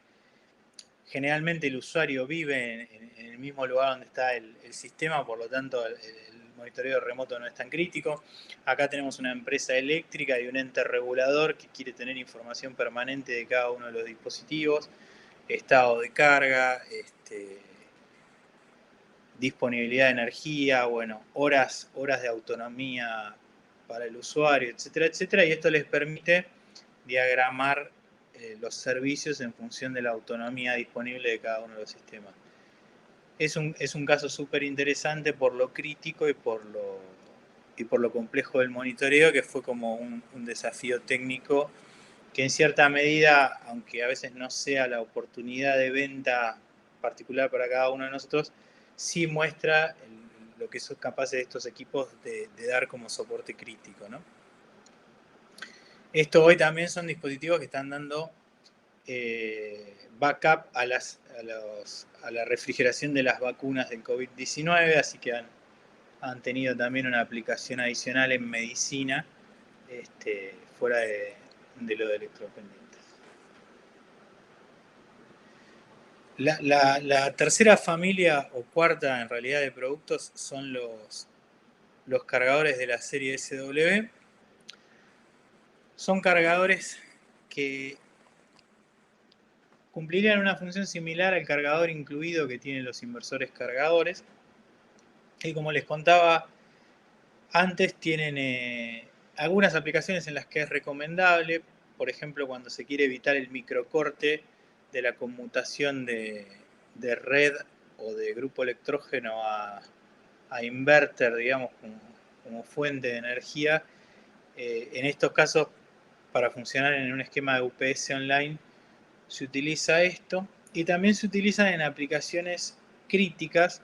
generalmente el usuario vive en el mismo lugar donde está el sistema, por lo tanto el monitoreo remoto no es tan crítico. Acá tenemos una empresa eléctrica y un ente regulador que quiere tener información permanente de cada uno de los dispositivos, estado de carga, disponibilidad de energía, bueno, horas de autonomía para el usuario, etcétera, etcétera, y esto les permite diagramar los servicios en función de la autonomía disponible de cada uno de los sistemas. Es un caso súper interesante por lo crítico y por lo complejo del monitoreo, que fue como un desafío técnico que en cierta medida, aunque a veces no sea la oportunidad de venta particular para cada uno de nosotros, sí muestra lo que son capaces estos equipos de dar como soporte crítico, ¿no? Esto hoy también son dispositivos que están dando backup a la refrigeración de las vacunas del COVID-19, así que han tenido también una aplicación adicional en medicina, fuera de lo de electrodependientes. La tercera familia o cuarta en realidad de productos son los cargadores de la serie SW. Son cargadores que cumplirían una función similar al cargador incluido que tienen los inversores cargadores. Y como les contaba antes, tienen algunas aplicaciones en las que es recomendable, por ejemplo, cuando se quiere evitar el microcorte de la conmutación de red o de grupo electrógeno a inverter, digamos, como fuente de energía. En estos casos, para funcionar en un esquema de UPS online, se utiliza esto, y también se utilizan en aplicaciones críticas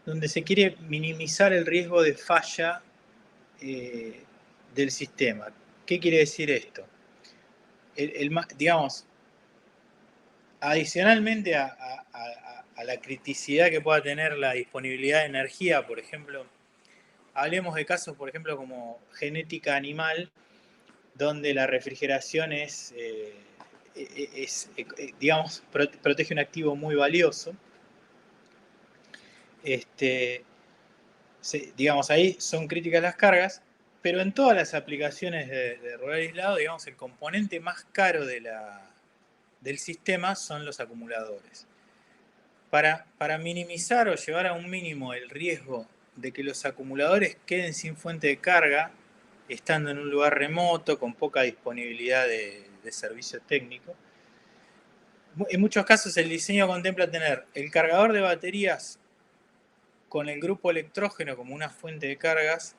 donde se quiere minimizar el riesgo de falla del sistema. ¿Qué quiere decir esto? Digamos, adicionalmente a la criticidad que pueda tener la disponibilidad de energía, por ejemplo, hablemos de casos, por ejemplo, como genética animal, donde la refrigeración digamos, protege un activo muy valioso. Digamos, ahí son críticas las cargas, pero en todas las aplicaciones de rural aislado, digamos, el componente más caro del sistema son los acumuladores. Para minimizar o llevar a un mínimo el riesgo de que los acumuladores queden sin fuente de carga, estando en un lugar remoto, con poca disponibilidad de servicio técnico, en muchos casos el diseño contempla tener el cargador de baterías con el grupo electrógeno como una fuente de cargas,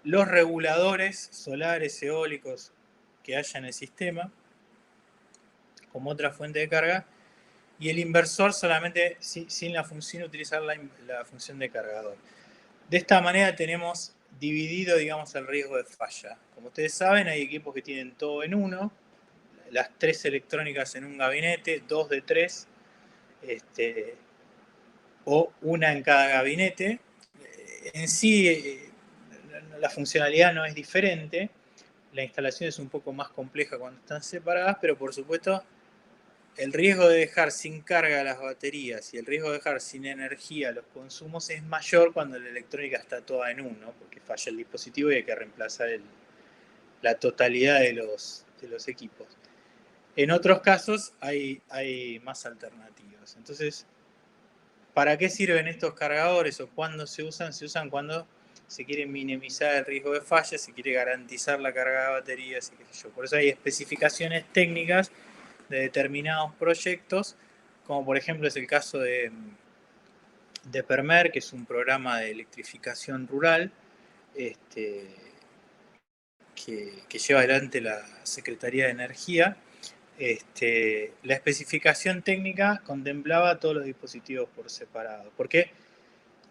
los reguladores solares, eólicos que haya en el sistema como otra fuente de carga, y el inversor solamente sin utilizar la función de cargador. De esta manera tenemos dividido, digamos, el riesgo de falla. Como ustedes saben, hay equipos que tienen todo en uno, las 3 electrónicas en un gabinete, 2 de 3, o una en cada gabinete. En sí, la funcionalidad no es diferente, la instalación es un poco más compleja cuando están separadas, pero por supuesto el riesgo de dejar sin carga las baterías y el riesgo de dejar sin energía los consumos es mayor cuando la electrónica está toda en uno, porque falla el dispositivo y hay que reemplazar la totalidad de los equipos. En otros casos hay más alternativas. Entonces, ¿para qué sirven estos cargadores o cuándo se usan? Se usan cuando se quiere minimizar el riesgo de falla, se quiere garantizar la carga de baterías y qué sé yo. Por eso hay especificaciones técnicas de determinados proyectos, como por ejemplo es el caso de PERMER, que es un programa de electrificación rural que lleva adelante la Secretaría de Energía. La especificación técnica contemplaba todos los dispositivos por separado, porque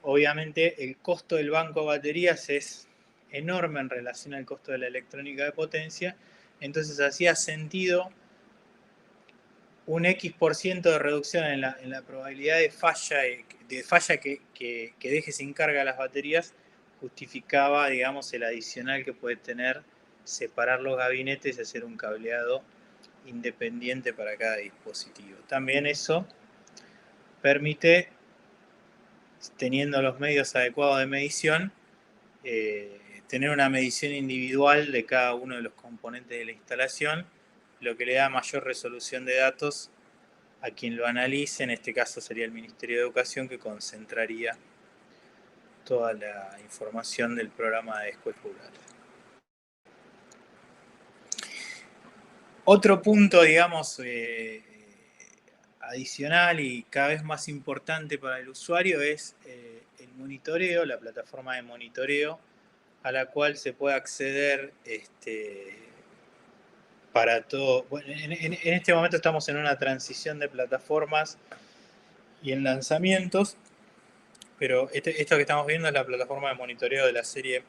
obviamente el costo del banco de baterías es enorme en relación al costo de la electrónica de potencia, entonces hacía sentido un X% de reducción en la probabilidad de falla que deje sin carga las baterías, justificaba, digamos, el adicional que puede tener separar los gabinetes y hacer un cableado independiente para cada dispositivo. También eso permite, teniendo los medios adecuados de medición, tener una medición individual de cada uno de los componentes de la instalación, lo que le da mayor resolución de datos a quien lo analice. En este caso sería el Ministerio de Educación, que concentraría toda la información del programa de escuelas rurales. Otro punto, digamos, adicional y cada vez más importante para el usuario es el monitoreo, la plataforma de monitoreo a la cual se puede acceder para todo. Bueno, en este momento estamos en una transición de plataformas y en lanzamientos, pero esto que estamos viendo es la plataforma de monitoreo de las series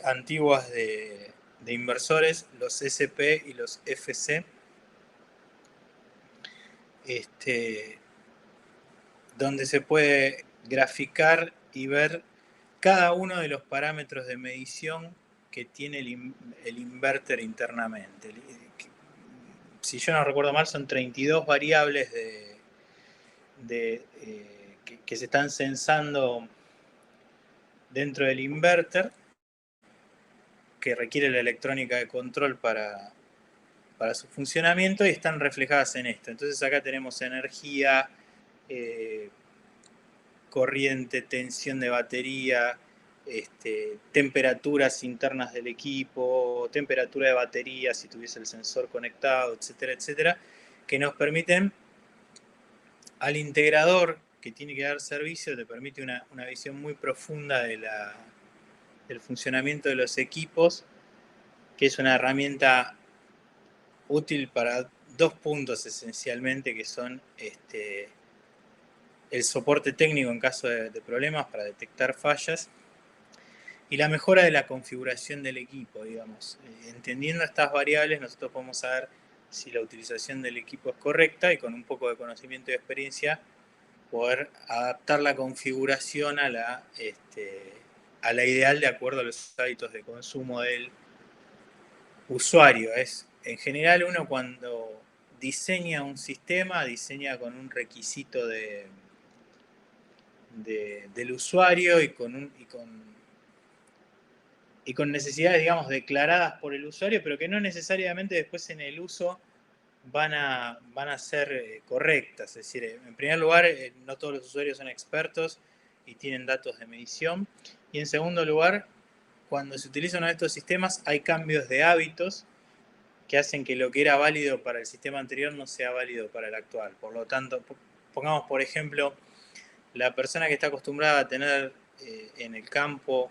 antiguas de inversores, los SP y los FC, donde se puede graficar y ver cada uno de los parámetros de medición que tiene el inverter internamente. Si yo no recuerdo mal, son 32 variables que se están censando dentro del inverter, que requiere la electrónica de control para su funcionamiento, y están reflejadas en esto. Entonces acá tenemos energía, corriente, tensión de batería, temperaturas internas del equipo, temperatura de batería, si tuviese el sensor conectado, etcétera, etcétera, que nos permiten al integrador que tiene que dar servicio, te permite una visión muy profunda del funcionamiento de los equipos, que es una herramienta útil para dos puntos esencialmente, que son el soporte técnico en caso de problemas para detectar fallas y la mejora de la configuración del equipo, digamos. Entendiendo estas variables, nosotros podemos saber si la utilización del equipo es correcta y con un poco de conocimiento y experiencia poder adaptar la configuración a la ideal de acuerdo a los hábitos de consumo del usuario. En general, uno cuando diseña un sistema, diseña con un requisito del usuario y con necesidades, digamos, declaradas por el usuario, pero que no necesariamente después en el uso van a ser correctas. Es decir, en primer lugar, no todos los usuarios son expertos y tienen datos de medición. Y en segundo lugar, cuando se utilizan uno de estos sistemas, hay cambios de hábitos que hacen que lo que era válido para el sistema anterior no sea válido para el actual. Por lo tanto, pongamos por ejemplo, la persona que está acostumbrada a tener en el campo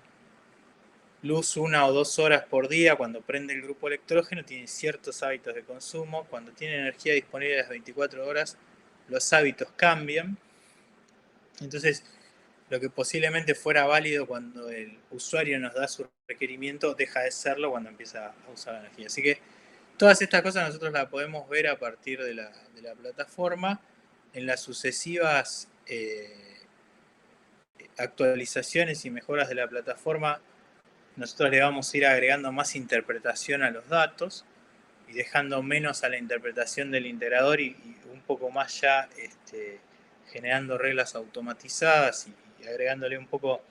luz 1 o 2 horas por día cuando prende el grupo electrógeno, tiene ciertos hábitos de consumo. Cuando tiene energía disponible las 24 horas, los hábitos cambian. Entonces, lo que posiblemente fuera válido cuando el usuario nos da su requerimiento, deja de serlo cuando empieza a usar la energía. Así que todas estas cosas nosotros las podemos ver a partir de la plataforma. En las sucesivas actualizaciones y mejoras de la plataforma, nosotros le vamos a ir agregando más interpretación a los datos y dejando menos a la interpretación del integrador y un poco más ya generando reglas automatizadas y agregándole un poco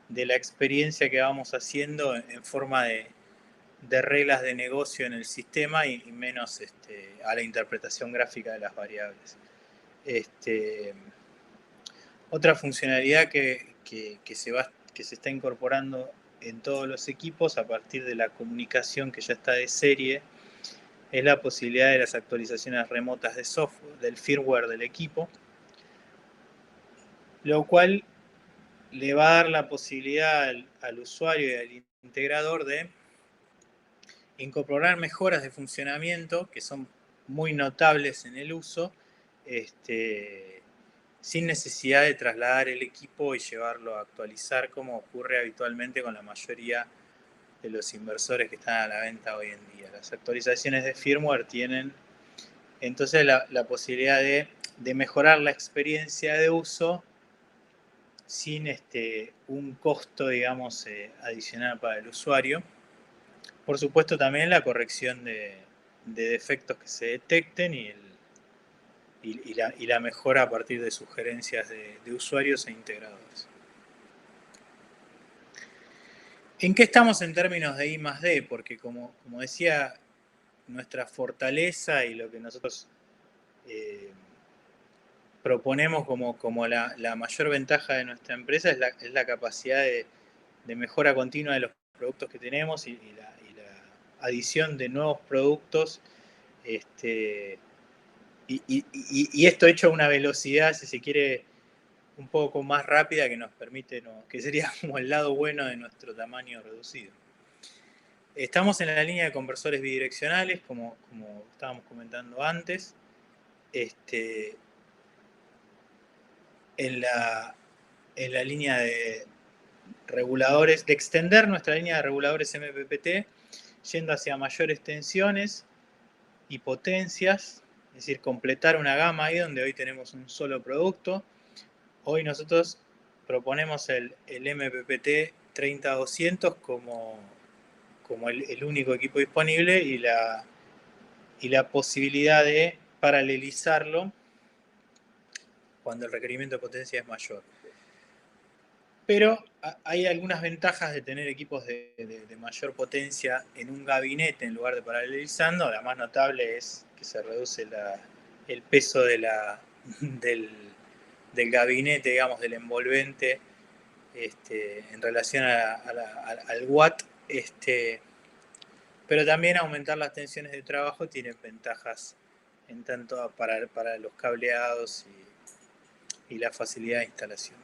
de la experiencia que vamos haciendo en forma de reglas de negocio en el sistema y menos a la interpretación gráfica de las variables. Otra funcionalidad que se está incorporando en todos los equipos a partir de la comunicación que ya está de serie es la posibilidad de las actualizaciones remotas de software, del firmware del equipo, lo cual le va a dar la posibilidad al usuario y al integrador de incorporar mejoras de funcionamiento que son muy notables en el uso, sin necesidad de trasladar el equipo y llevarlo a actualizar como ocurre habitualmente con la mayoría de los inversores que están a la venta hoy en día. Las actualizaciones de firmware tienen entonces la posibilidad de mejorar la experiencia de uso sin un costo, digamos, adicional para el usuario. Por supuesto, también la corrección de defectos que se detecten y la mejora a partir de sugerencias de usuarios e integradores. ¿En qué estamos en términos de I+D? Porque como decía, nuestra fortaleza y lo que nosotros proponemos como la mayor ventaja de nuestra empresa es la capacidad de mejora continua de los productos que tenemos y la adición de nuevos productos, y esto hecho a una velocidad, si se quiere, un poco más rápida que nos permite, que sería como el lado bueno de nuestro tamaño reducido. Estamos en la línea de conversores bidireccionales, como estábamos comentando antes. En la línea de reguladores, de extender nuestra línea de reguladores MPPT, yendo hacia mayores tensiones y potencias, es decir, completar una gama ahí donde hoy tenemos un solo producto. Hoy nosotros proponemos el MPPT 30200 como el único equipo disponible y la posibilidad de paralelizarlo cuando el requerimiento de potencia es mayor. Pero hay algunas ventajas de tener equipos de mayor potencia en un gabinete en lugar de paralelizando. La más notable es que se reduce el peso del gabinete, digamos, del envolvente, en relación al watt, pero también aumentar las tensiones de trabajo tiene ventajas en tanto para los cableados y la facilidad de instalación.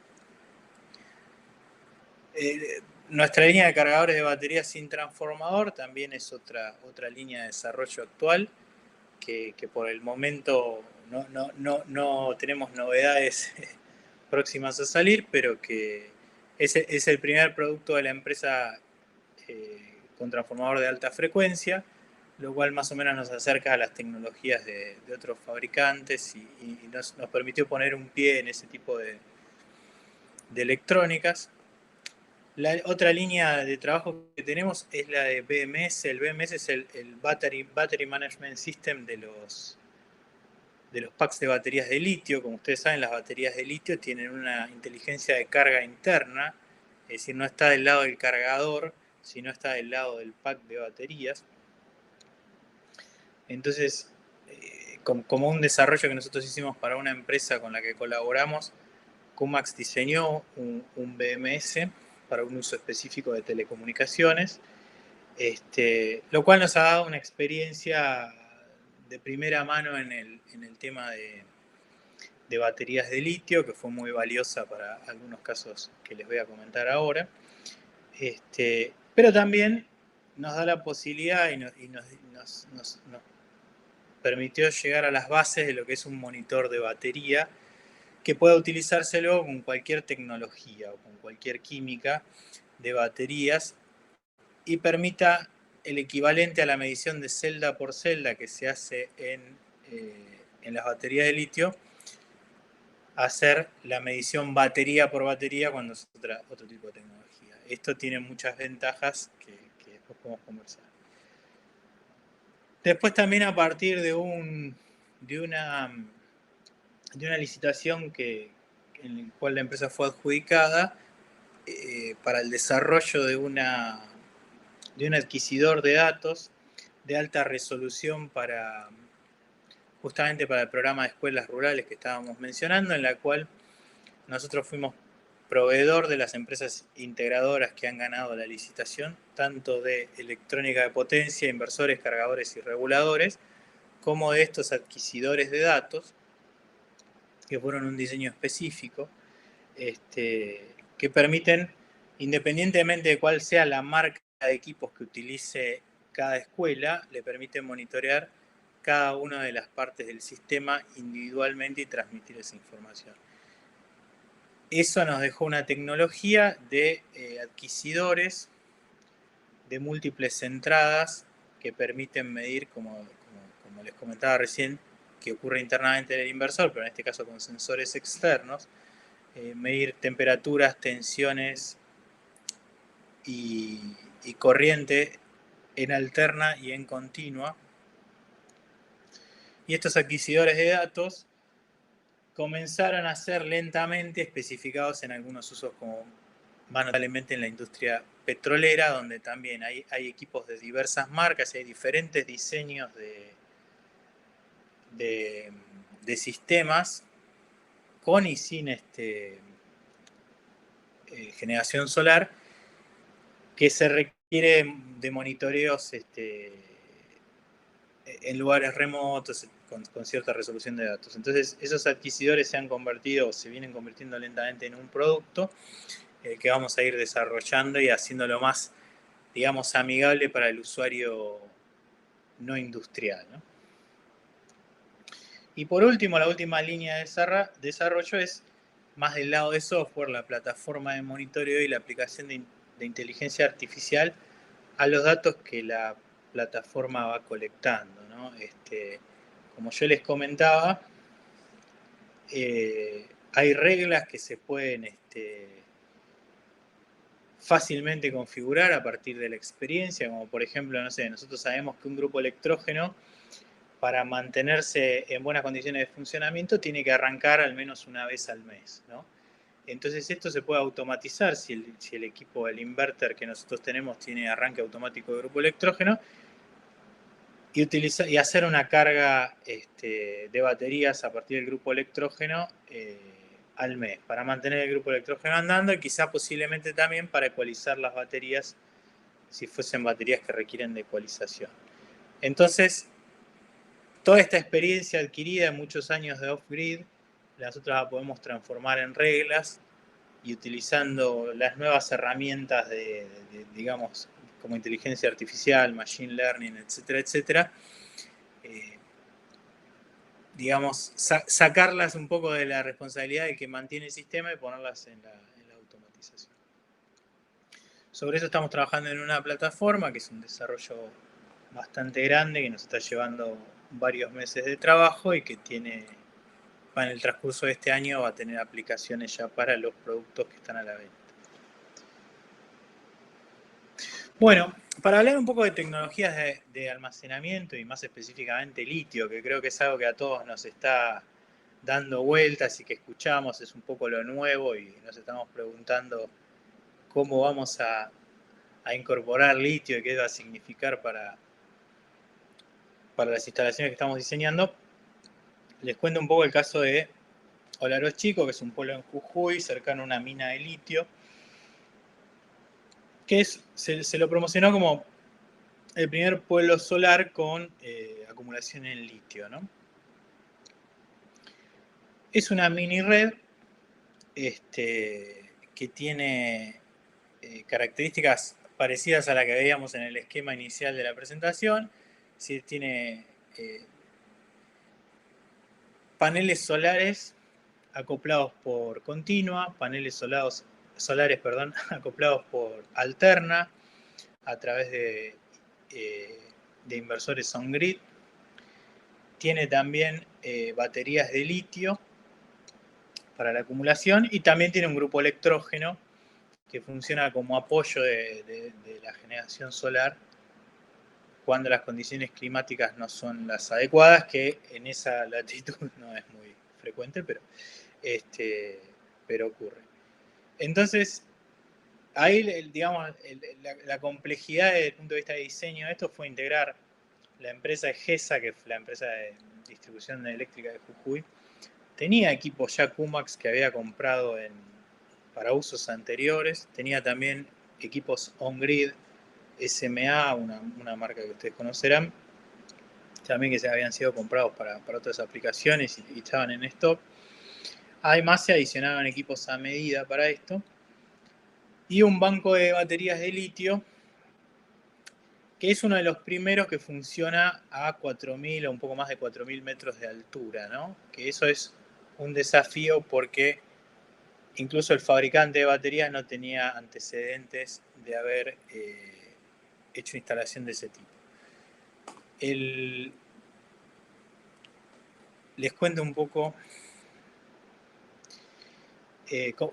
Nuestra línea de cargadores de baterías sin transformador también es otra línea de desarrollo actual que por el momento no tenemos novedades próximas a salir, pero que es el primer producto de la empresa con transformador de alta frecuencia, lo cual más o menos nos acerca a las tecnologías de otros fabricantes y nos permitió poner un pie en ese tipo de electrónicas. La otra línea de trabajo que tenemos es la de BMS. El BMS es el Battery Management System de los packs de baterías de litio. Como ustedes saben, las baterías de litio tienen una inteligencia de carga interna, es decir, no está del lado del cargador, sino está del lado del pack de baterías. Entonces, como un desarrollo que nosotros hicimos para una empresa con la que colaboramos, Cumax diseñó un BMS para un uso específico de telecomunicaciones, lo cual nos ha dado una experiencia de primera mano en el tema de baterías de litio, que fue muy valiosa para algunos casos que les voy a comentar ahora. Pero también nos da la posibilidad y nos permitió llegar a las bases de lo que es un monitor de batería, que pueda utilizárselo con cualquier tecnología o con cualquier química de baterías y permita el equivalente a la medición de celda por celda que se hace en las baterías de litio, hacer la medición batería por batería cuando es otro tipo de tecnología. Esto tiene muchas ventajas que después podemos conversar. Después también a partir de una licitación en la cual la empresa fue adjudicada para el desarrollo de un adquisidor de datos de alta resolución justamente para el programa de escuelas rurales que estábamos mencionando, en la cual nosotros fuimos proveedor de las empresas integradoras que han ganado la licitación, tanto de electrónica de potencia, inversores, cargadores y reguladores, como de estos adquisidores de datos, que fueron un diseño específico, que permiten, independientemente de cuál sea la marca de equipos que utilice cada escuela, le permiten monitorear cada una de las partes del sistema individualmente y transmitir esa información. Eso nos dejó una tecnología de adquisidores de múltiples entradas que permiten medir, como les comentaba recién, que ocurre internamente en el inversor, pero en este caso con sensores externos, medir temperaturas, tensiones y corriente en alterna y en continua. Y estos adquisidores de datos comenzaron a ser lentamente especificados en algunos usos, como más notablemente en la industria petrolera, donde también hay equipos de diversas marcas, hay diferentes diseños de sistemas con y sin generación solar, que se requiere de monitoreos en lugares remotos con cierta resolución de datos. Entonces, esos adquisidores se han convertido, se vienen convirtiendo lentamente en un producto que vamos a ir desarrollando y haciéndolo más, digamos, amigable para el usuario no industrial, ¿no? Y por último, la última línea de desarrollo es más del lado de software, la plataforma de monitoreo y la aplicación de inteligencia artificial a los datos que la plataforma va colectando, ¿no? Como yo les comentaba, hay reglas que se pueden fácilmente configurar a partir de la experiencia, como por ejemplo, no sé, nosotros sabemos que un grupo electrógeno, para mantenerse en buenas condiciones de funcionamiento, tiene que arrancar al menos una vez al mes, ¿no? Entonces esto se puede automatizar si el equipo, el inverter que nosotros tenemos tiene arranque automático de grupo electrógeno, y hacer una carga de baterías a partir del grupo electrógeno al mes, para mantener el grupo electrógeno andando y quizá posiblemente también para ecualizar las baterías, si fuesen baterías que requieren de ecualización. Entonces, toda esta experiencia adquirida en muchos años de off-grid, nosotros la podemos transformar en reglas y utilizando las nuevas herramientas digamos, como inteligencia artificial, machine learning, etcétera, etcétera, digamos, sacarlas un poco de la responsabilidad de que mantiene el sistema y ponerlas en la automatización. Sobre eso estamos trabajando en una plataforma que es un desarrollo bastante grande que nos está llevando varios meses de trabajo y que tiene, en el transcurso de este año va a tener aplicaciones ya para los productos que están a la venta. Bueno, para hablar un poco de tecnologías de almacenamiento y más específicamente litio, que creo que es algo que a todos nos está dando vueltas y que escuchamos, es un poco lo nuevo y nos estamos preguntando cómo vamos a incorporar litio y qué va a significar para las instalaciones que estamos diseñando. Les cuento un poco el caso de Olaroz Chico, que es un pueblo en Jujuy, cercano a una mina de litio, que se lo promocionó como el primer pueblo solar con acumulación en litio, ¿no? Es una mini red que tiene características parecidas a la que veíamos en el esquema inicial de la presentación. Sí, tiene paneles solares acoplados por continua, paneles solares acoplados por alterna a través de inversores on-grid. Tiene también baterías de litio para la acumulación y también tiene un grupo electrógeno que funciona como apoyo de la generación solar cuando las condiciones climáticas no son las adecuadas, que en esa latitud no es muy frecuente, pero ocurre. Entonces, ahí, digamos, la complejidad desde el punto de vista de diseño de esto fue integrar la empresa GESA, que fue la empresa de distribución eléctrica de Jujuy, tenía equipos ya Kumax que había comprado para usos anteriores, tenía también equipos on-grid, SMA, una marca que ustedes conocerán, también que se habían sido comprados para otras aplicaciones y estaban en stock. Además se adicionaban equipos a medida para esto y un banco de baterías de litio que es uno de los primeros que funciona a 4.000 o un poco más de 4.000 metros de altura, ¿no? Que eso es un desafío porque incluso el fabricante de baterías no tenía antecedentes de haber hecho instalación de ese tipo. Les cuento un poco,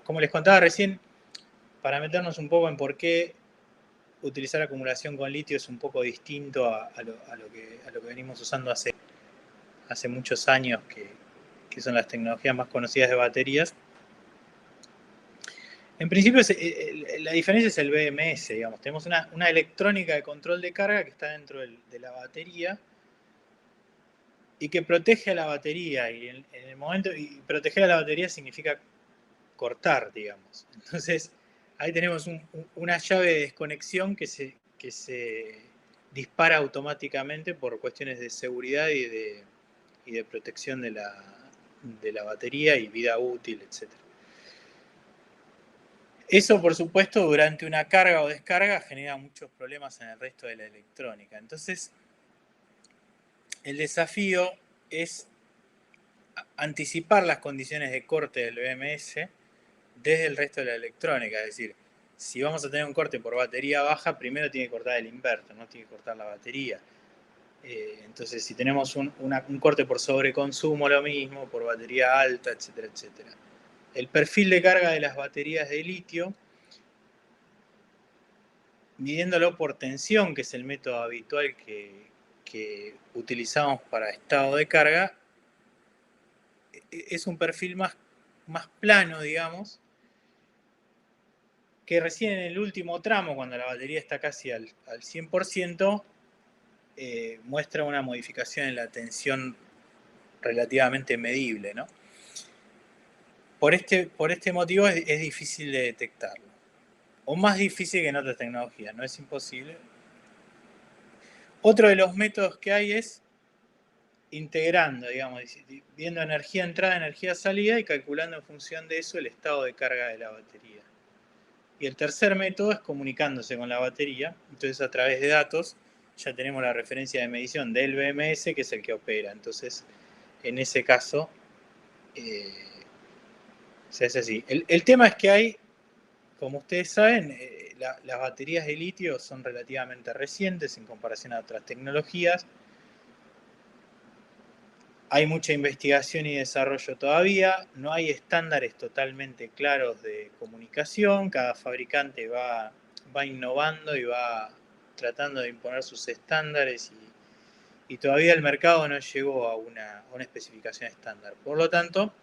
como les contaba recién, para meternos un poco en por qué utilizar acumulación con litio es un poco distinto a lo que venimos usando hace muchos años, que son las tecnologías más conocidas de baterías. En principio, la diferencia es el BMS, digamos. Tenemos una electrónica de control de carga que está dentro de la batería y que protege a la batería. Y en el momento, y proteger a la batería significa cortar, digamos. Entonces, ahí tenemos una llave de desconexión que se dispara automáticamente por cuestiones de seguridad y de protección de la batería y vida útil, etc. Eso, por supuesto, durante una carga o descarga genera muchos problemas en el resto de la electrónica. Entonces, el desafío es anticipar las condiciones de corte del BMS desde el resto de la electrónica. Es decir, si vamos a tener un corte por batería baja, primero tiene que cortar el inverter, no tiene que cortar la batería. Entonces, si tenemos un corte por sobreconsumo, lo mismo, por batería alta, etcétera, etcétera. El perfil de carga de las baterías de litio, midiéndolo por tensión, que es el método habitual que utilizamos para estado de carga, es un perfil más plano, digamos, que recién en el último tramo, cuando la batería está casi al 100%, muestra una modificación en la tensión relativamente medible, ¿no? por este motivo es difícil de detectarlo. O más difícil que en otras tecnologías, no es imposible. Otro de los métodos que hay es integrando, digamos, viendo energía entrada, energía salida y calculando en función de eso el estado de carga de la batería. Y el tercer método es comunicándose con la batería. Entonces, a través de datos, ya tenemos la referencia de medición del BMS, que es el que opera. Entonces, en ese caso, se hace así. El tema es que hay, como ustedes saben, las baterías de litio son relativamente recientes en comparación a otras tecnologías. Hay mucha investigación y desarrollo todavía, no hay estándares totalmente claros de comunicación, cada fabricante va innovando y va tratando de imponer sus estándares y todavía el mercado no llegó a una especificación estándar. Por lo tanto,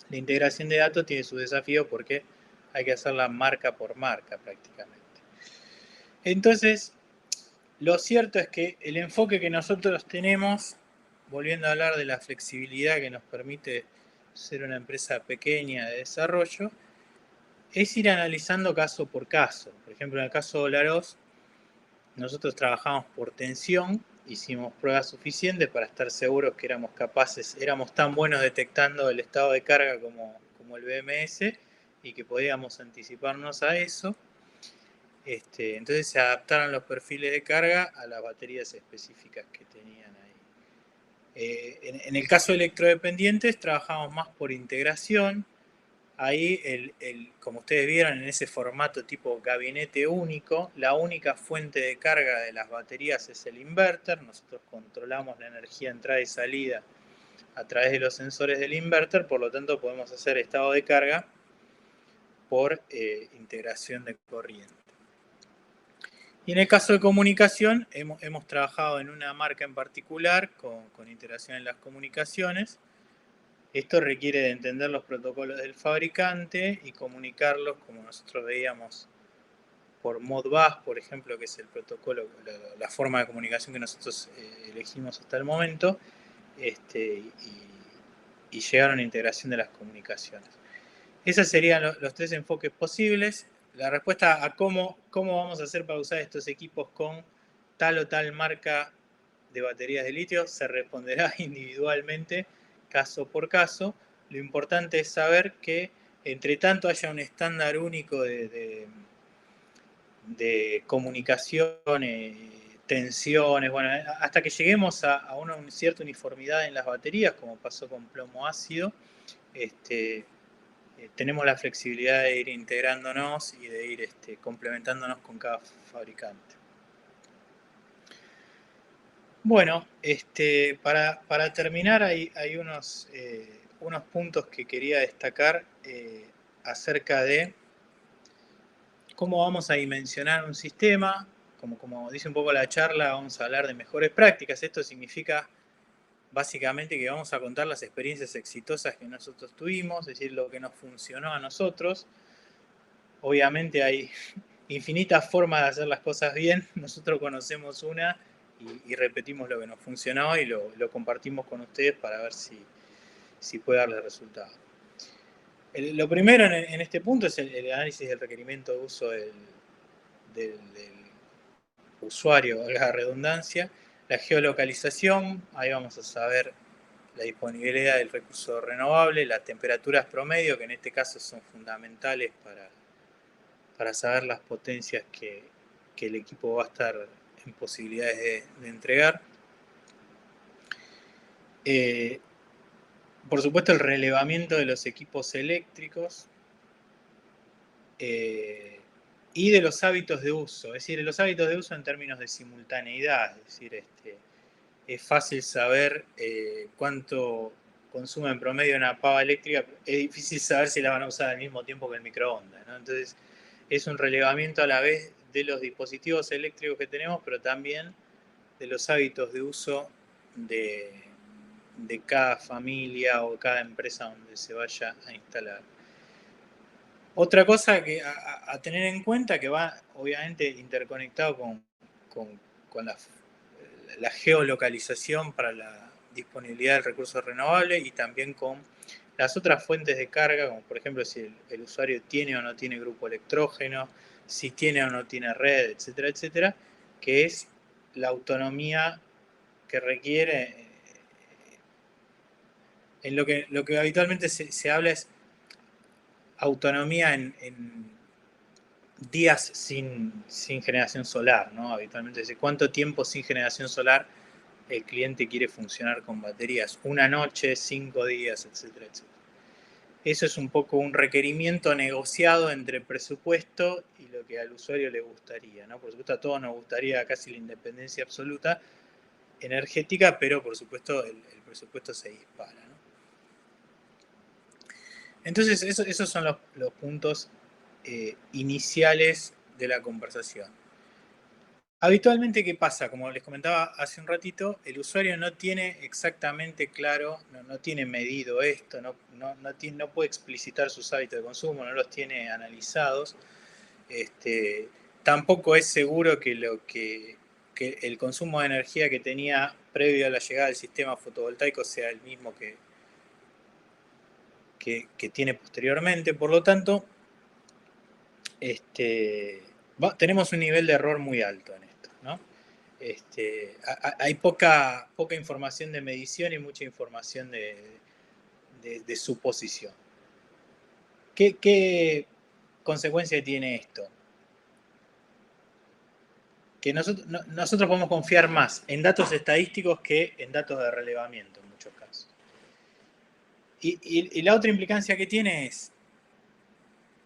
la integración de datos tiene su desafío porque hay que hacerla marca por marca prácticamente. Entonces, lo cierto es que el enfoque que nosotros tenemos, volviendo a hablar de la flexibilidad que nos permite ser una empresa pequeña de desarrollo, es ir analizando caso por caso. Por ejemplo, en el caso de Olaroz, nosotros trabajamos por tensión, hicimos pruebas suficientes para estar seguros que éramos capaces, éramos tan buenos detectando el estado de carga como el BMS y que podíamos anticiparnos a eso. Entonces se adaptaron los perfiles de carga a las baterías específicas que tenían ahí. En el caso de electrodependientes trabajamos más por integración. Ahí, como ustedes vieron, en ese formato tipo gabinete único, la única fuente de carga de las baterías es el inverter. Nosotros controlamos la energía entrada y salida a través de los sensores del inverter, por lo tanto podemos hacer estado de carga por integración de corriente. Y en el caso de comunicación, hemos trabajado en una marca en particular con integración en las comunicaciones. Esto requiere de entender los protocolos del fabricante y comunicarlos como nosotros veíamos por Modbus, por ejemplo, que es el protocolo, la forma de comunicación que nosotros elegimos hasta el momento, y llegar a una integración de las comunicaciones. Esos serían los tres enfoques posibles. La respuesta a cómo vamos a hacer para usar estos equipos con tal o tal marca de baterías de litio se responderá individualmente, caso por caso. Lo importante es saber que entre tanto haya un estándar único de comunicación, tensiones, bueno, hasta que lleguemos a una cierta uniformidad en las baterías, como pasó con plomo ácido, tenemos la flexibilidad de ir integrándonos y de ir complementándonos con cada fabricante. Bueno, para terminar hay unos puntos que quería destacar acerca de cómo vamos a dimensionar un sistema. Como dice un poco la charla, vamos a hablar de mejores prácticas. Esto significa básicamente que vamos a contar las experiencias exitosas que nosotros tuvimos, es decir, lo que nos funcionó a nosotros. Obviamente hay infinitas formas de hacer las cosas bien. Nosotros conocemos una y repetimos lo que nos funcionó y lo compartimos con ustedes para ver si puede darle resultado. Lo primero en este punto es el análisis del requerimiento de uso del usuario, la redundancia, la geolocalización, ahí vamos a saber la disponibilidad del recurso renovable, las temperaturas promedio, que en este caso son fundamentales para saber las potencias que el equipo va a estar en posibilidades de entregar. Por supuesto, el relevamiento de los equipos eléctricos y de los hábitos de uso, es decir, los hábitos de uso en términos de simultaneidad, es decir, es fácil saber cuánto consume en promedio una pava eléctrica, es difícil saber si la van a usar al mismo tiempo que el microondas, ¿no? Entonces, es un relevamiento a la vez de los dispositivos eléctricos que tenemos, pero también de los hábitos de uso de cada familia o cada empresa donde se vaya a instalar. Otra cosa que a tener en cuenta, que va obviamente interconectado con la geolocalización para la disponibilidad del recurso renovable y también con las otras fuentes de carga, como por ejemplo si el usuario tiene o no tiene grupo electrógeno, si tiene o no tiene red, etcétera, etcétera, que es la autonomía que requiere. En lo que habitualmente se habla es autonomía en días sin generación solar, ¿no? Habitualmente dice cuánto tiempo sin generación solar el cliente quiere funcionar con baterías. Una noche, 5 días, etcétera, etcétera. Eso es un poco un requerimiento negociado entre presupuesto y lo que al usuario le gustaría, ¿no? Por supuesto a todos nos gustaría casi la independencia absoluta energética, pero por supuesto el presupuesto se dispara, ¿no? Entonces esos son los puntos iniciales de la conversación. Habitualmente, ¿qué pasa? Como les comentaba hace un ratito, el usuario no tiene exactamente claro, no tiene medido esto, no puede explicitar sus hábitos de consumo, no los tiene analizados. Tampoco es seguro que el consumo de energía que tenía previo a la llegada del sistema fotovoltaico sea el mismo que tiene posteriormente. Por lo tanto, tenemos un nivel de error muy alto en esto, ¿no? Hay poca información de medición y mucha información de suposición. ¿Qué consecuencia tiene esto? Que nosotros podemos confiar más en datos estadísticos que en datos de relevamiento en muchos casos. Y la otra implicancia que tiene es,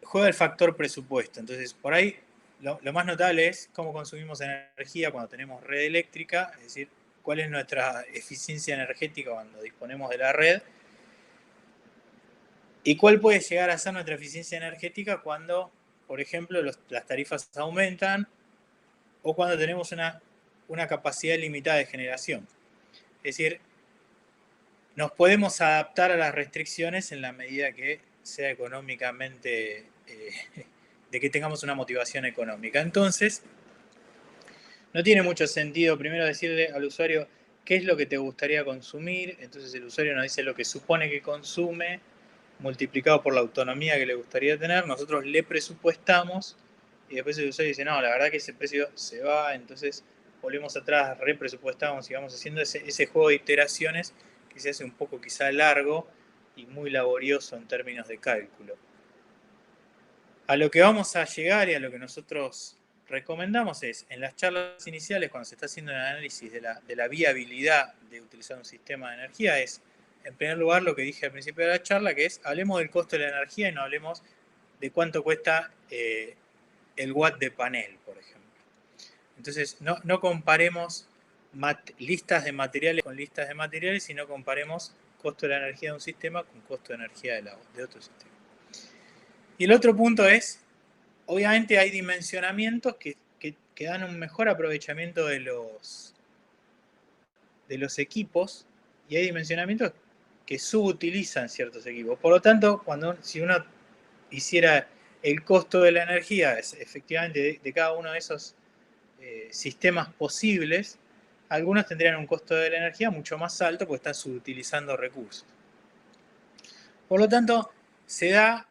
juega el factor presupuesto. Entonces, por ahí lo más notable es cómo consumimos energía cuando tenemos red eléctrica, es decir, cuál es nuestra eficiencia energética cuando disponemos de la red y cuál puede llegar a ser nuestra eficiencia energética cuando, por ejemplo, las tarifas aumentan o cuando tenemos una capacidad limitada de generación. Es decir, nos podemos adaptar a las restricciones en la medida que sea económicamente, de que tengamos una motivación económica. Entonces, no tiene mucho sentido primero decirle al usuario qué es lo que te gustaría consumir, entonces el usuario nos dice lo que supone que consume, multiplicado por la autonomía que le gustaría tener, nosotros le presupuestamos y después el usuario dice, no, la verdad que ese precio se va, entonces volvemos atrás, represupuestamos y vamos haciendo ese juego de iteraciones que se hace un poco quizá largo y muy laborioso en términos de cálculo. A lo que vamos a llegar y a lo que nosotros recomendamos es, en las charlas iniciales, cuando se está haciendo el análisis de la viabilidad de utilizar un sistema de energía, es, en primer lugar, lo que dije al principio de la charla, que es, hablemos del costo de la energía y no hablemos de cuánto cuesta el watt de panel, por ejemplo. Entonces, no comparemos listas de materiales con listas de materiales, sino comparemos costo de la energía de un sistema con costo de energía de otro sistema. Y el otro punto es, obviamente hay dimensionamientos que dan un mejor aprovechamiento de los equipos y hay dimensionamientos que subutilizan ciertos equipos. Por lo tanto, si uno hiciera el costo de la energía efectivamente de cada uno de esos sistemas posibles, algunos tendrían un costo de la energía mucho más alto porque están subutilizando recursos. Por lo tanto, se da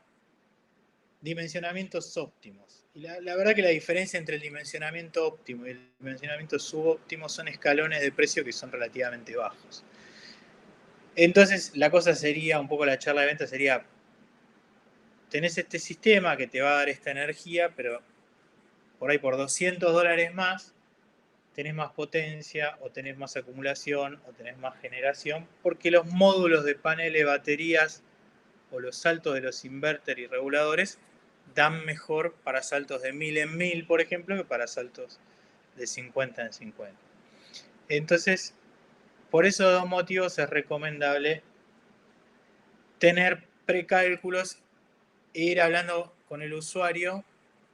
dimensionamientos óptimos. Y la verdad que la diferencia entre el dimensionamiento óptimo y el dimensionamiento subóptimo son escalones de precio que son relativamente bajos. Entonces la cosa sería, un poco la charla de venta sería, tenés este sistema que te va a dar esta energía, pero por ahí por $200 más tenés más potencia, o tenés más acumulación, o tenés más generación, porque los módulos de paneles, baterías, o los saltos de los inverter y reguladores dan mejor para saltos de 1000 en 1000, por ejemplo, que para saltos de 50 en 50. Entonces, por esos dos motivos es recomendable tener precálculos e ir hablando con el usuario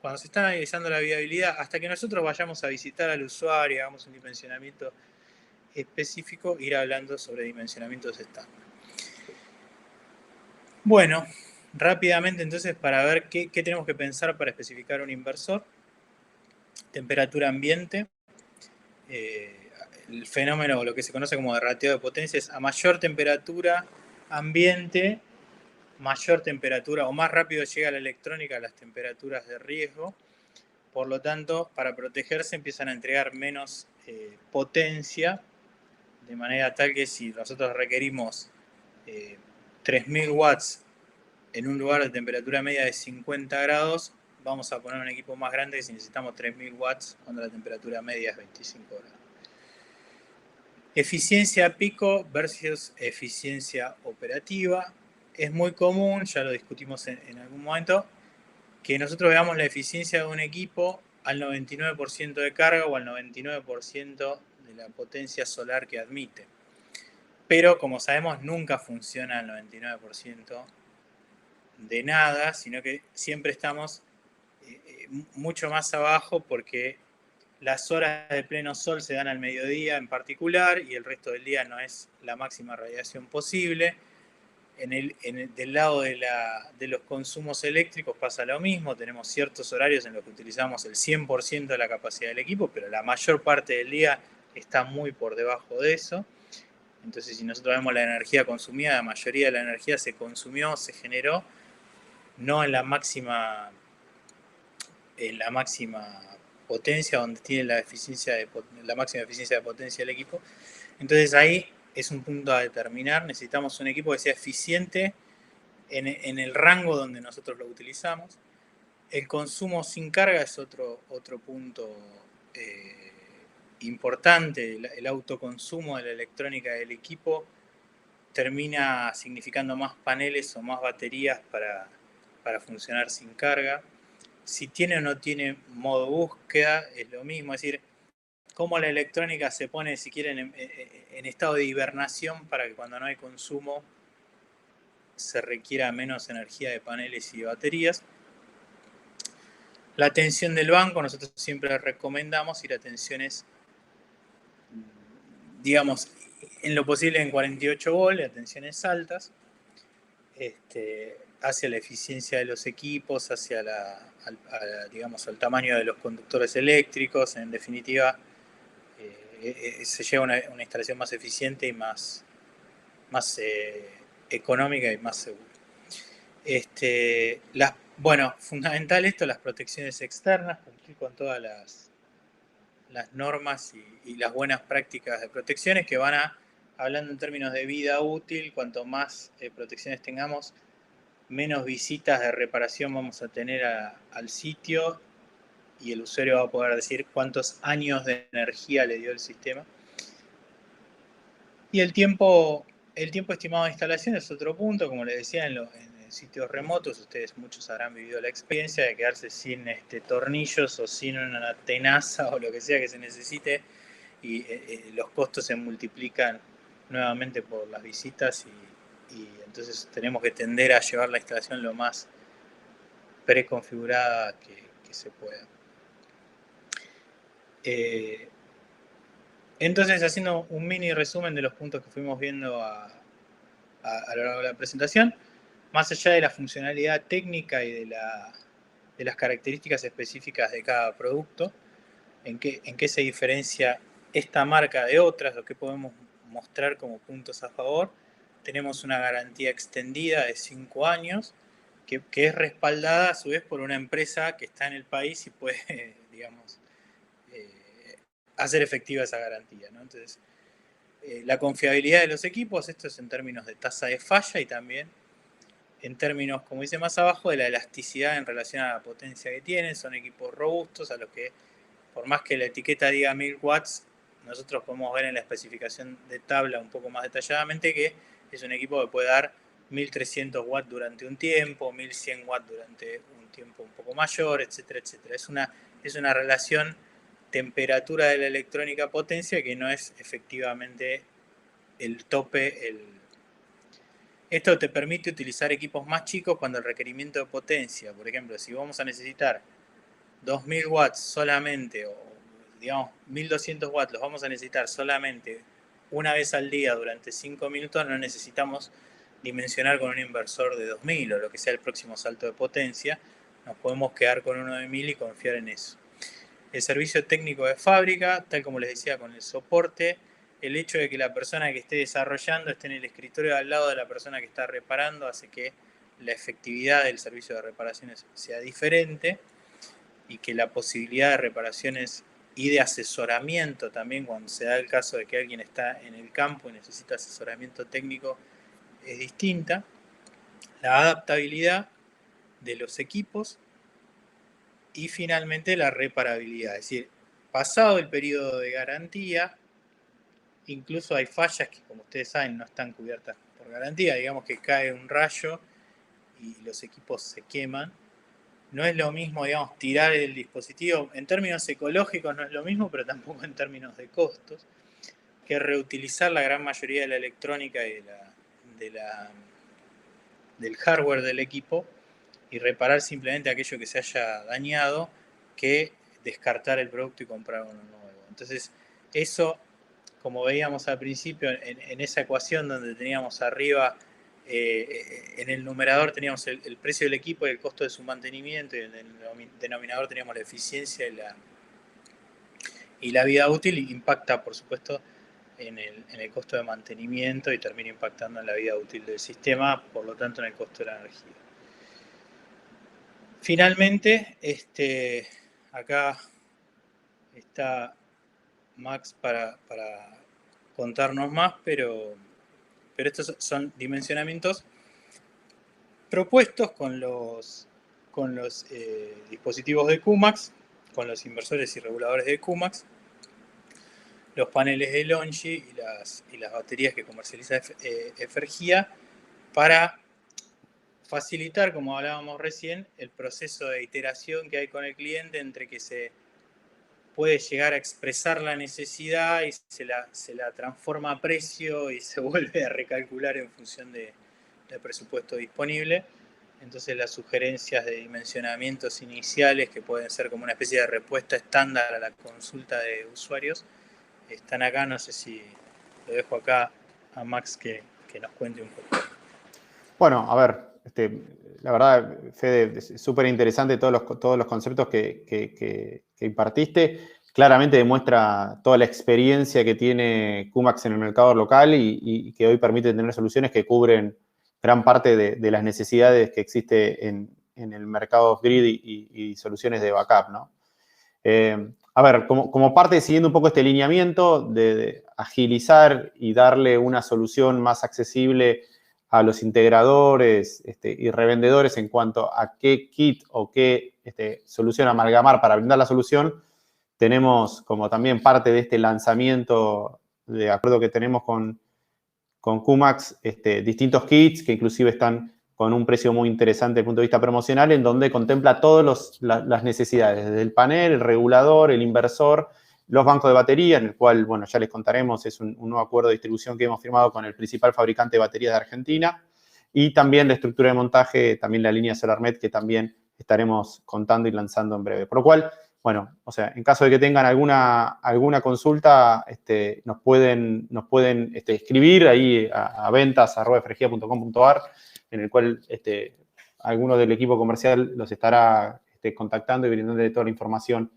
cuando se está analizando la viabilidad, hasta que nosotros vayamos a visitar al usuario, hagamos un dimensionamiento específico, ir hablando sobre dimensionamientos estándar. Bueno, rápidamente entonces para ver qué tenemos que pensar para especificar un inversor. Temperatura ambiente. El fenómeno, o lo que se conoce como de rateo de potencia, es a mayor temperatura ambiente, mayor temperatura o más rápido llega la electrónica a las temperaturas de riesgo. Por lo tanto, para protegerse empiezan a entregar menos potencia, de manera tal que si nosotros requerimos 3000 watts en un lugar de temperatura media de 50 grados, vamos a poner un equipo más grande que si necesitamos 3000 watts cuando la temperatura media es 25 grados. Eficiencia pico versus eficiencia operativa. Es muy común, ya lo discutimos en algún momento, que nosotros veamos la eficiencia de un equipo al 99% de carga o al 99% de la potencia solar que admite. Pero como sabemos, nunca funciona al 99% de nada, sino que siempre estamos mucho más abajo porque las horas de pleno sol se dan al mediodía en particular y el resto del día no es la máxima radiación posible. Del lado de los consumos eléctricos pasa lo mismo, tenemos ciertos horarios en los que utilizamos el 100% de la capacidad del equipo, pero la mayor parte del día está muy por debajo de eso. Entonces, si nosotros vemos la energía consumida, la mayoría de la energía se consumió, se generó, no en la máxima potencia, donde tiene la máxima eficiencia de potencia del equipo. Entonces ahí es un punto a determinar. Necesitamos un equipo que sea eficiente en el rango donde nosotros lo utilizamos. El consumo sin carga es otro punto importante. El autoconsumo de la electrónica del equipo termina significando más paneles o más baterías para funcionar sin carga. Si tiene o no tiene modo búsqueda, es lo mismo. Es decir, cómo la electrónica se pone, si quieren, en estado de hibernación para que cuando no hay consumo se requiera menos energía de paneles y de baterías. La tensión del banco, nosotros siempre recomendamos ir a tensiones, digamos, en lo posible en 48 volts, a tensiones altas, hacia la eficiencia de los equipos, hacia digamos, al tamaño de los conductores eléctricos. En definitiva, se lleva una instalación más eficiente y más económica y más segura. Bueno, fundamental esto, las protecciones externas, cumplir con todas las normas y las buenas prácticas de protecciones que van hablando en términos de vida útil. Cuanto más protecciones tengamos, menos visitas de reparación vamos a tener al sitio y el usuario va a poder decir cuántos años de energía le dio el sistema. Y el tiempo estimado de instalación es otro punto, como les decía, en sitios remotos, ustedes muchos habrán vivido la experiencia de quedarse sin tornillos o sin una tenaza o lo que sea que se necesite, y los costos se multiplican nuevamente por las visitas y entonces tenemos que tender a llevar la instalación lo más preconfigurada que se pueda. Entonces, haciendo un mini resumen de los puntos que fuimos viendo a lo largo de la presentación, más allá de la funcionalidad técnica y de las características específicas de cada producto, en qué se diferencia esta marca de otras, o qué podemos mostrar como puntos a favor. Tenemos una garantía extendida de 5 años, que es respaldada a su vez por una empresa que está en el país y puede, digamos, hacer efectiva esa garantía, ¿no? Entonces, la confiabilidad de los equipos, esto es en términos de tasa de falla y también en términos, como dice más abajo, de la elasticidad en relación a la potencia que tienen. Son equipos robustos a los que, por más que la etiqueta diga 1000 watts, nosotros podemos ver en la especificación de tabla un poco más detalladamente que es un equipo que puede dar 1300 watts durante un tiempo, 1100 watts durante un tiempo un poco mayor, etcétera, etcétera. Es una relación temperatura de la electrónica potencia que no es efectivamente el tope. Esto te permite utilizar equipos más chicos cuando el requerimiento de potencia, por ejemplo, si vamos a necesitar 2000 watts solamente, o digamos 1200 watts, los vamos a necesitar solamente una vez al día durante 5 minutos, no necesitamos dimensionar con un inversor de 2000 o lo que sea el próximo salto de potencia. Nos podemos quedar con uno de 1000 y confiar en eso. El servicio técnico de fábrica, tal como les decía, con el soporte, el hecho de que la persona que esté desarrollando esté en el escritorio al lado de la persona que está reparando hace que la efectividad del servicio de reparaciones sea diferente y que la posibilidad de reparaciones y de asesoramiento también, cuando se da el caso de que alguien está en el campo y necesita asesoramiento técnico, es distinta. La adaptabilidad de los equipos y finalmente la reparabilidad. Es decir, pasado el periodo de garantía, incluso hay fallas que, como ustedes saben, no están cubiertas por garantía. Digamos que cae un rayo y los equipos se queman. No es lo mismo, digamos, tirar el dispositivo. En términos ecológicos no es lo mismo, pero tampoco en términos de costos, que reutilizar la gran mayoría de la electrónica y del hardware del equipo y reparar simplemente aquello que se haya dañado, que descartar el producto y comprar uno nuevo. Entonces, eso, como veíamos al principio, en esa ecuación donde teníamos arriba, en el numerador teníamos el precio del equipo y el costo de su mantenimiento, y en el denominador teníamos la eficiencia y la vida útil, y impacta, por supuesto, en el costo de mantenimiento y termina impactando en la vida útil del sistema, por lo tanto en el costo de la energía. Finalmente, acá está Max para contarnos más, pero estos son dimensionamientos propuestos con los dispositivos de QMAX, con los inversores y reguladores de QMAX, los paneles de LONGi y las baterías que comercializa Efergia, para facilitar, como hablábamos recién, el proceso de iteración que hay con el cliente entre que se puede llegar a expresar la necesidad y se la transforma a precio y se vuelve a recalcular en función del presupuesto disponible. Entonces las sugerencias de dimensionamientos iniciales, que pueden ser como una especie de respuesta estándar a la consulta de usuarios, están acá. No sé si lo dejo acá a Max que nos cuente un poco. Bueno, a ver, la verdad, Fede, es súper interesante todos los conceptos que impartiste. Claramente demuestra toda la experiencia que tiene QMAX en el mercado local y que hoy permite tener soluciones que cubren gran parte de las necesidades que existe en el mercado off-grid y soluciones de backup, ¿no? A ver, como parte, siguiendo un poco este lineamiento de agilizar y darle una solución más accesible a los integradores y revendedores en cuanto a qué kit o qué solución amalgamar para brindar la solución, tenemos como también parte de este lanzamiento de acuerdo que tenemos con QMAX, distintos kits que inclusive están con un precio muy interesante desde el punto de vista promocional, en donde contempla todas las necesidades, desde el panel, el regulador, el inversor, los bancos de batería, en el cual, bueno, ya les contaremos, es un nuevo acuerdo de distribución que hemos firmado con el principal fabricante de baterías de Argentina, y también la estructura de montaje, también la línea SolarMet, que también estaremos contando y lanzando en breve. Por lo cual, bueno, o sea, en caso de que tengan alguna consulta, nos pueden escribir ahí a ventas@frgia.com.ar, en el cual alguno del equipo comercial los estará contactando y brindándole toda la información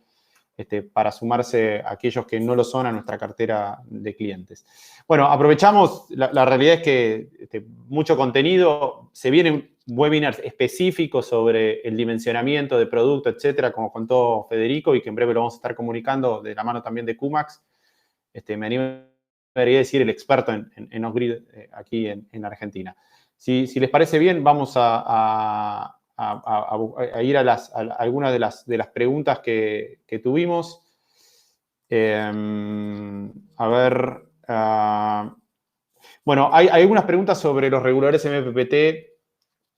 para sumarse a aquellos que no lo son a nuestra cartera de clientes. Bueno, aprovechamos, la realidad es que mucho contenido, se vienen webinars específicos sobre el dimensionamiento de producto, etcétera, como contó Federico, y que en breve lo vamos a estar comunicando de la mano también de QMAX. Me animaría a decir el experto en off-grid aquí en Argentina. Si les parece bien, vamos a ir a algunas de las preguntas que tuvimos. A ver. Bueno, hay algunas preguntas sobre los reguladores MPPT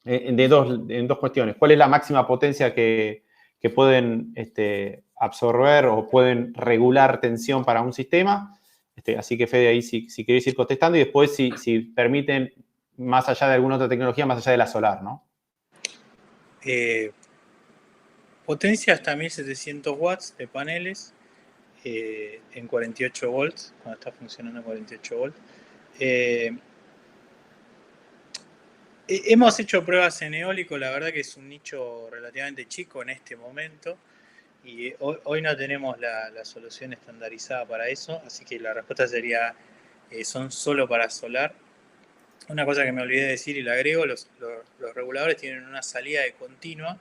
en dos cuestiones. ¿Cuál es la máxima potencia que pueden absorber o pueden regular tensión para un sistema? Así que, Fede, ahí si queréis ir contestando, y después si permiten, más allá de alguna otra tecnología, más allá de la solar, ¿no? Potencia hasta 1700 watts de paneles en 48 volts, cuando está funcionando en 48 volts. Hemos hecho pruebas en eólico, la verdad que es un nicho relativamente chico en este momento, y hoy no tenemos la solución estandarizada para eso, así que la respuesta sería son solo para solar. Una cosa que me olvidé de decir y la agrego, los reguladores tienen una salida de continua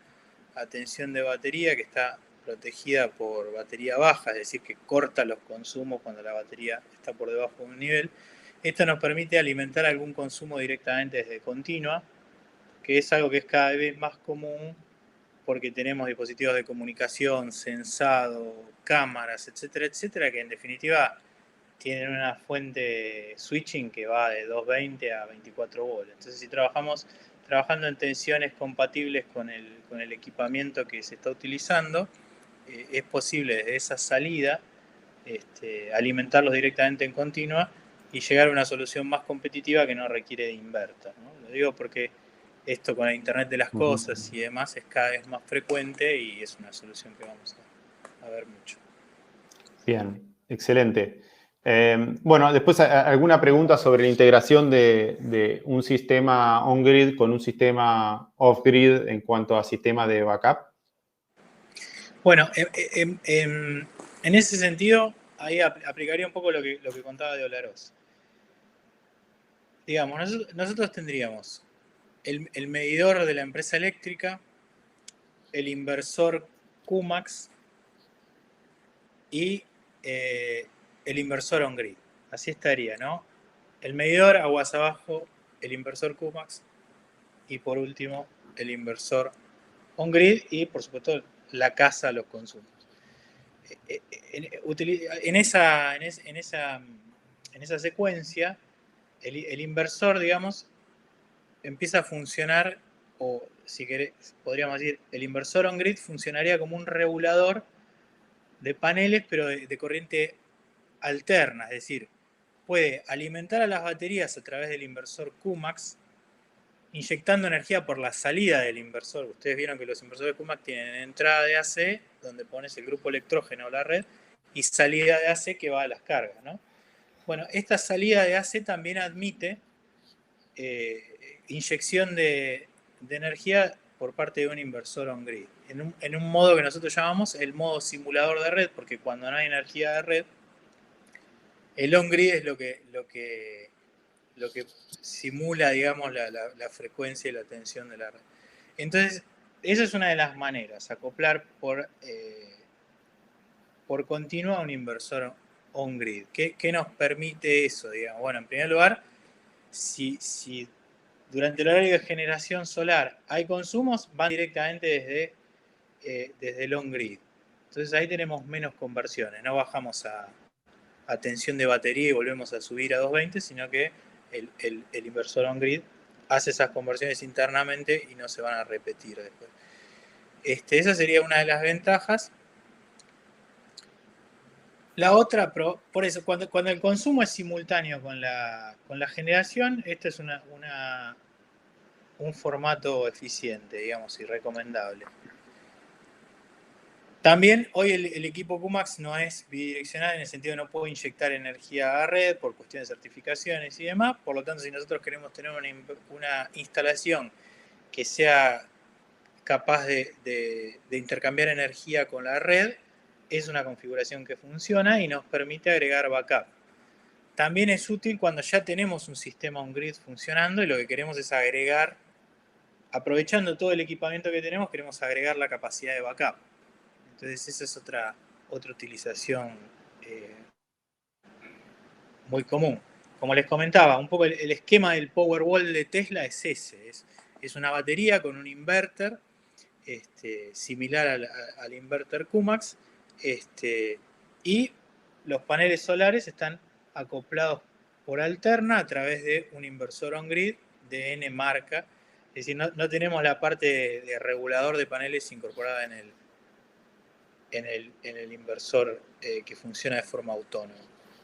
a tensión de batería que está protegida por batería baja, es decir, que corta los consumos cuando la batería está por debajo de un nivel. Esto nos permite alimentar algún consumo directamente desde continua, que es algo que es cada vez más común porque tenemos dispositivos de comunicación, sensado, cámaras, etcétera, etcétera, que en definitiva tienen una fuente switching que va de 220 a 24 volts. Entonces, si trabajando en tensiones compatibles con el equipamiento que se está utilizando, es posible desde esa salida alimentarlos directamente en continua y llegar a una solución más competitiva que no requiere de inverter, ¿no? Lo digo porque esto con el Internet de las cosas y demás es cada vez más frecuente y es una solución que vamos a ver mucho. Bien, excelente. Bueno, después alguna pregunta sobre la integración de un sistema on-grid con un sistema off-grid en cuanto a sistema de backup. Bueno, en ese sentido, ahí aplicaría un poco lo que contaba de Olaroz. Digamos, nosotros tendríamos el medidor de la empresa eléctrica, el inversor QMAX y el inversor on-grid. Así estaría, ¿no? El medidor aguas abajo, el inversor QMAX y por último el inversor on-grid y por supuesto la casa, los consumos. En esa secuencia, el inversor, digamos, empieza a funcionar, o si querés, podríamos decir, el inversor on-grid funcionaría como un regulador de paneles, pero de corriente alterna, es decir, puede alimentar a las baterías a través del inversor QMAX, inyectando energía por la salida del inversor. Ustedes vieron que los inversores QMAX tienen entrada de AC, donde pones el grupo electrógeno o la red, y salida de AC que va a las cargas, ¿no? Bueno, esta salida de AC también admite inyección de energía por parte de un inversor on-grid, en un modo que nosotros llamamos el modo simulador de red, porque cuando no hay energía de red, el on-grid es lo que simula, digamos, la frecuencia y la tensión de la red. Entonces, esa es una de las maneras, acoplar por continuo a un inversor on-grid. ¿Qué nos permite eso? Digamos? Bueno, en primer lugar, si durante el horario de generación solar hay consumos, van directamente desde el on-grid. Entonces ahí tenemos menos conversiones, no bajamos a tensión de batería y volvemos a subir a 220, sino que el inversor on-grid hace esas conversiones internamente y no se van a repetir después. Esa sería una de las ventajas. La otra, por eso, cuando el consumo es simultáneo con la generación, este es un formato eficiente, digamos, y recomendable. También hoy el equipo QMAX no es bidireccional en el sentido de no puedo inyectar energía a red por cuestiones de certificaciones y demás. Por lo tanto, si nosotros queremos tener una instalación que sea capaz de intercambiar energía con la red, es una configuración que funciona y nos permite agregar backup. También es útil cuando ya tenemos un sistema on-grid funcionando y lo que queremos es agregar, aprovechando todo el equipamiento que tenemos, queremos agregar la capacidad de backup. Entonces esa es otra utilización muy común. Como les comentaba, un poco el esquema del Powerwall de Tesla es ese. Es una batería con un inverter similar al inverter QMAX, y los paneles solares están acoplados por alterna a través de un inversor on-grid de N marca. Es decir, no tenemos la parte de regulador de paneles incorporada en el inversor que funciona de forma autónoma.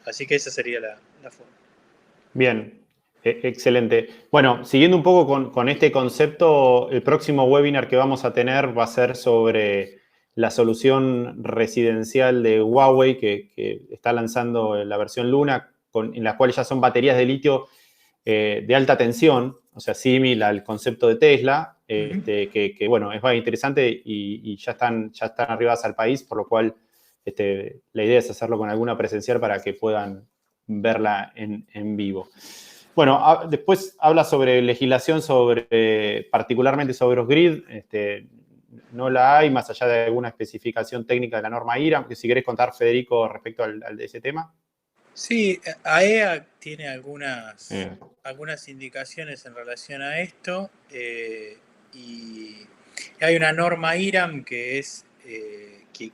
Así que esa sería la forma. Bien, excelente. Bueno, siguiendo un poco con este concepto, el próximo webinar que vamos a tener va a ser sobre la solución residencial de Huawei que está lanzando la versión Luna, en la cual ya son baterías de litio de alta tensión, o sea, similar al concepto de Tesla, que bueno, es muy interesante y ya están arribadas al país, por lo cual la idea es hacerlo con alguna presencial para que puedan verla en vivo. Bueno, después habla sobre legislación particularmente sobre OffGrid. No la hay, más allá de alguna especificación técnica de la norma IRAM, que si querés contar, Federico, respecto de ese tema. Sí, AEA tiene algunas indicaciones en relación a esto, y hay una norma IRAM que es que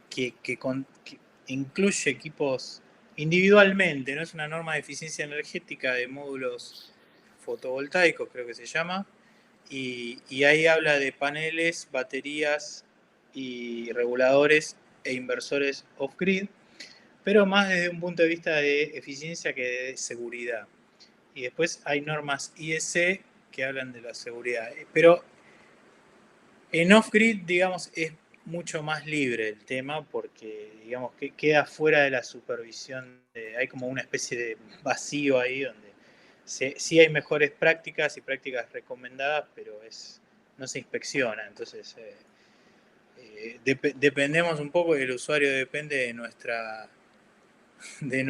incluye equipos individualmente, no es una norma de eficiencia energética de módulos fotovoltaicos, creo que se llama, y ahí habla de paneles, baterías y reguladores e inversores off-grid, pero más desde un punto de vista de eficiencia que de seguridad. Y después hay normas IEC que hablan de la seguridad. Pero en off-grid, digamos, es mucho más libre el tema porque, digamos, que queda fuera de la supervisión. Hay como una especie de vacío ahí donde sí hay mejores prácticas y prácticas recomendadas, pero no se inspecciona. Entonces, dependemos un poco, el usuario depende de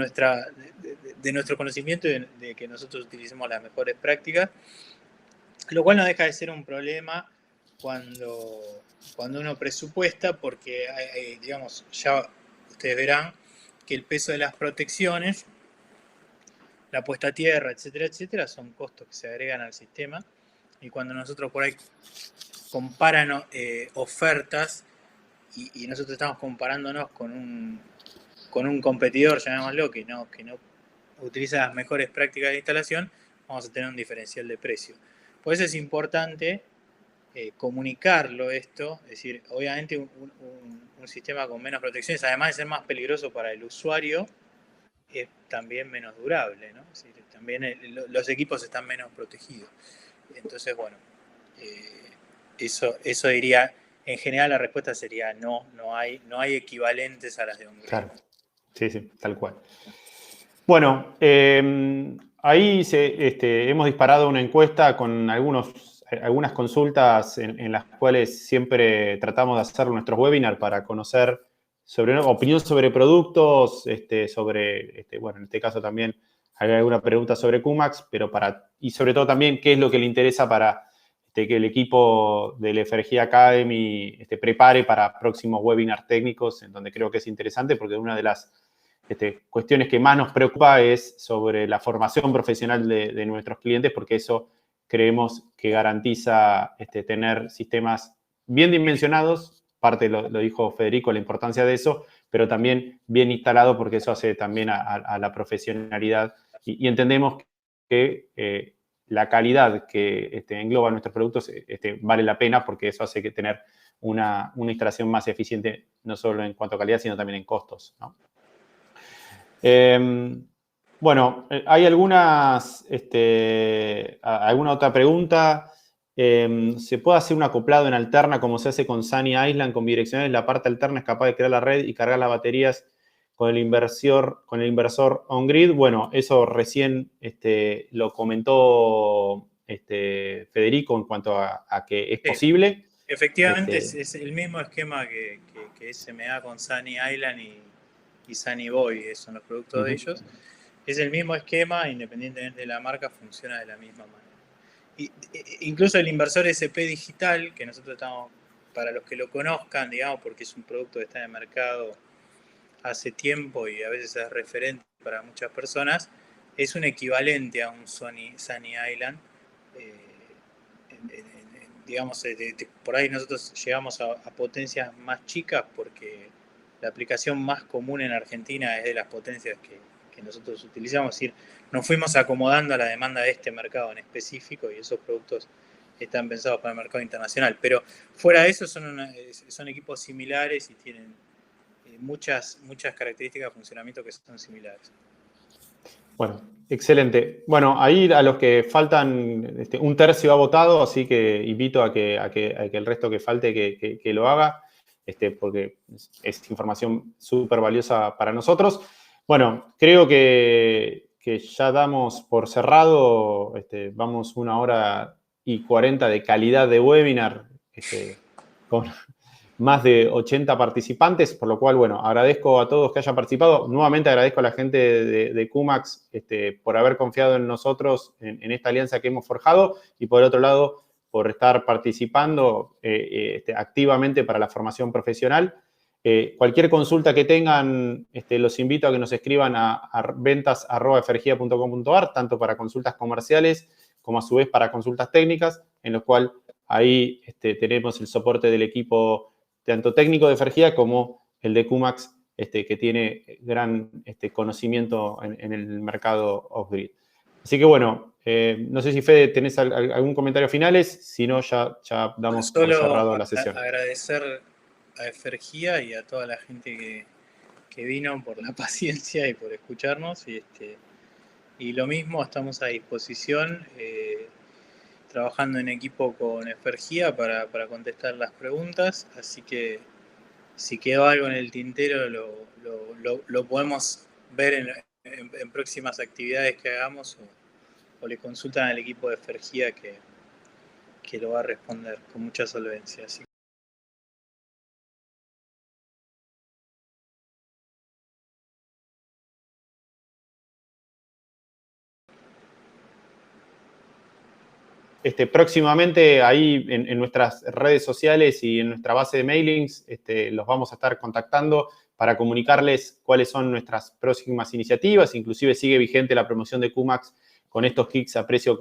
nuestro conocimiento y de que nosotros utilicemos las mejores prácticas, lo cual no deja de ser un problema cuando uno presupuesta, porque digamos, ya ustedes verán que el peso de las protecciones, la puesta a tierra, etcétera, etcétera, son costos que se agregan al sistema, y cuando nosotros por ahí comparan ofertas y nosotros estamos comparándonos con un competidor, llamémoslo, que no utiliza las mejores prácticas de instalación, vamos a tener un diferencial de precio. Por eso es importante comunicarlo esto, es decir, obviamente un sistema con menos protecciones, además de ser más peligroso para el usuario, es también menos durable, ¿no? Es decir, también los equipos están menos protegidos. Entonces, bueno, eso diría, en general la respuesta sería no hay equivalentes a las de OnGrid. Claro, sí, tal cual. Bueno, ahí hemos disparado una encuesta con algunas consultas en las cuales siempre tratamos de hacer nuestros webinars para conocer opinión sobre productos, bueno, en este caso también hay alguna pregunta sobre QMAX, y sobre todo también qué es lo que le interesa para que el equipo del FRG Academy prepare para próximos webinars técnicos, en donde creo que es interesante porque una de las cuestiones que más nos preocupa es sobre la formación profesional de nuestros clientes, porque eso creemos que garantiza tener sistemas bien dimensionados, parte lo dijo Federico, la importancia de eso, pero también bien instalado, porque eso hace también a la profesionalidad, y entendemos que la calidad que engloba nuestros productos vale la pena, porque eso hace que tener una instalación más eficiente, no solo en cuanto a calidad, sino también en costos, ¿no? Bueno, hay alguna otra pregunta. ¿Se puede hacer un acoplado en alterna como se hace con Sunny Island con bidireccionales? La parte alterna es capaz de crear la red y cargar las baterías con el inversor on-grid. Bueno, eso recién lo comentó Federico en cuanto a que es posible. Efectivamente, es el mismo esquema que SMA con Sunny Island y Sunny Boy, son los productos de ellos. Es el mismo esquema, independientemente de la marca, funciona de la misma manera. Incluso el inversor SP digital, que nosotros estamos, para los que lo conozcan, digamos, porque es un producto que está en el mercado hace tiempo y a veces es referente para muchas personas, es un equivalente a un Sunny Island. Digamos, por ahí nosotros llegamos a potencias más chicas porque la aplicación más común en Argentina es de las potencias que nosotros utilizamos. Es decir, nos fuimos acomodando a la demanda de este mercado en específico y esos productos están pensados para el mercado internacional. Pero fuera de eso son equipos similares y tienen muchas características de funcionamiento que son similares. Bueno, excelente. Bueno, ahí a los que faltan, un tercio ha votado, así que invito a que el resto que falte que lo haga, porque es información súper valiosa para nosotros. Bueno, creo que ya damos por cerrado, vamos 1 hora y 40 de calidad de webinar, más de 80 participantes, por lo cual, bueno, agradezco a todos que hayan participado. Nuevamente agradezco a la gente de QMAX por haber confiado en nosotros, en esta alianza que hemos forjado, y por otro lado, por estar participando activamente para la formación profesional. Cualquier consulta que tengan, los invito a que nos escriban a ventas@fergia.com.ar, tanto para consultas comerciales como a su vez para consultas técnicas, en lo cual ahí tenemos el soporte del equipo tanto técnico de Fergia como el de QMAX, que tiene gran conocimiento en el mercado off-grid. Así que bueno, no sé si Fede tenés algún comentario finales, si no ya damos por cerrado la sesión. Agradecer a Fergia y a toda la gente que vino por la paciencia y por escucharnos. Y lo mismo, estamos a disposición, trabajando en equipo con Fergia para contestar las preguntas. Así que si quedó algo en el tintero, lo podemos ver en próximas actividades que hagamos, o le consultan al equipo de Fergia que lo va a responder con mucha solvencia. Así próximamente ahí en nuestras redes sociales y en nuestra base de mailings los vamos a estar contactando para comunicarles cuáles son nuestras próximas iniciativas. Inclusive sigue vigente la promoción de QMAX con estos kits a precio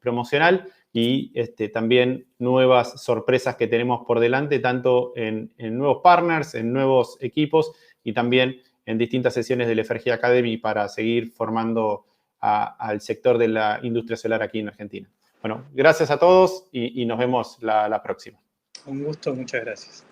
promocional y también nuevas sorpresas que tenemos por delante, tanto en nuevos partners, en nuevos equipos y también en distintas sesiones del Fergia Academy para seguir formando al sector de la industria solar aquí en Argentina. Bueno, gracias a todos y nos vemos la próxima. Un gusto, muchas gracias.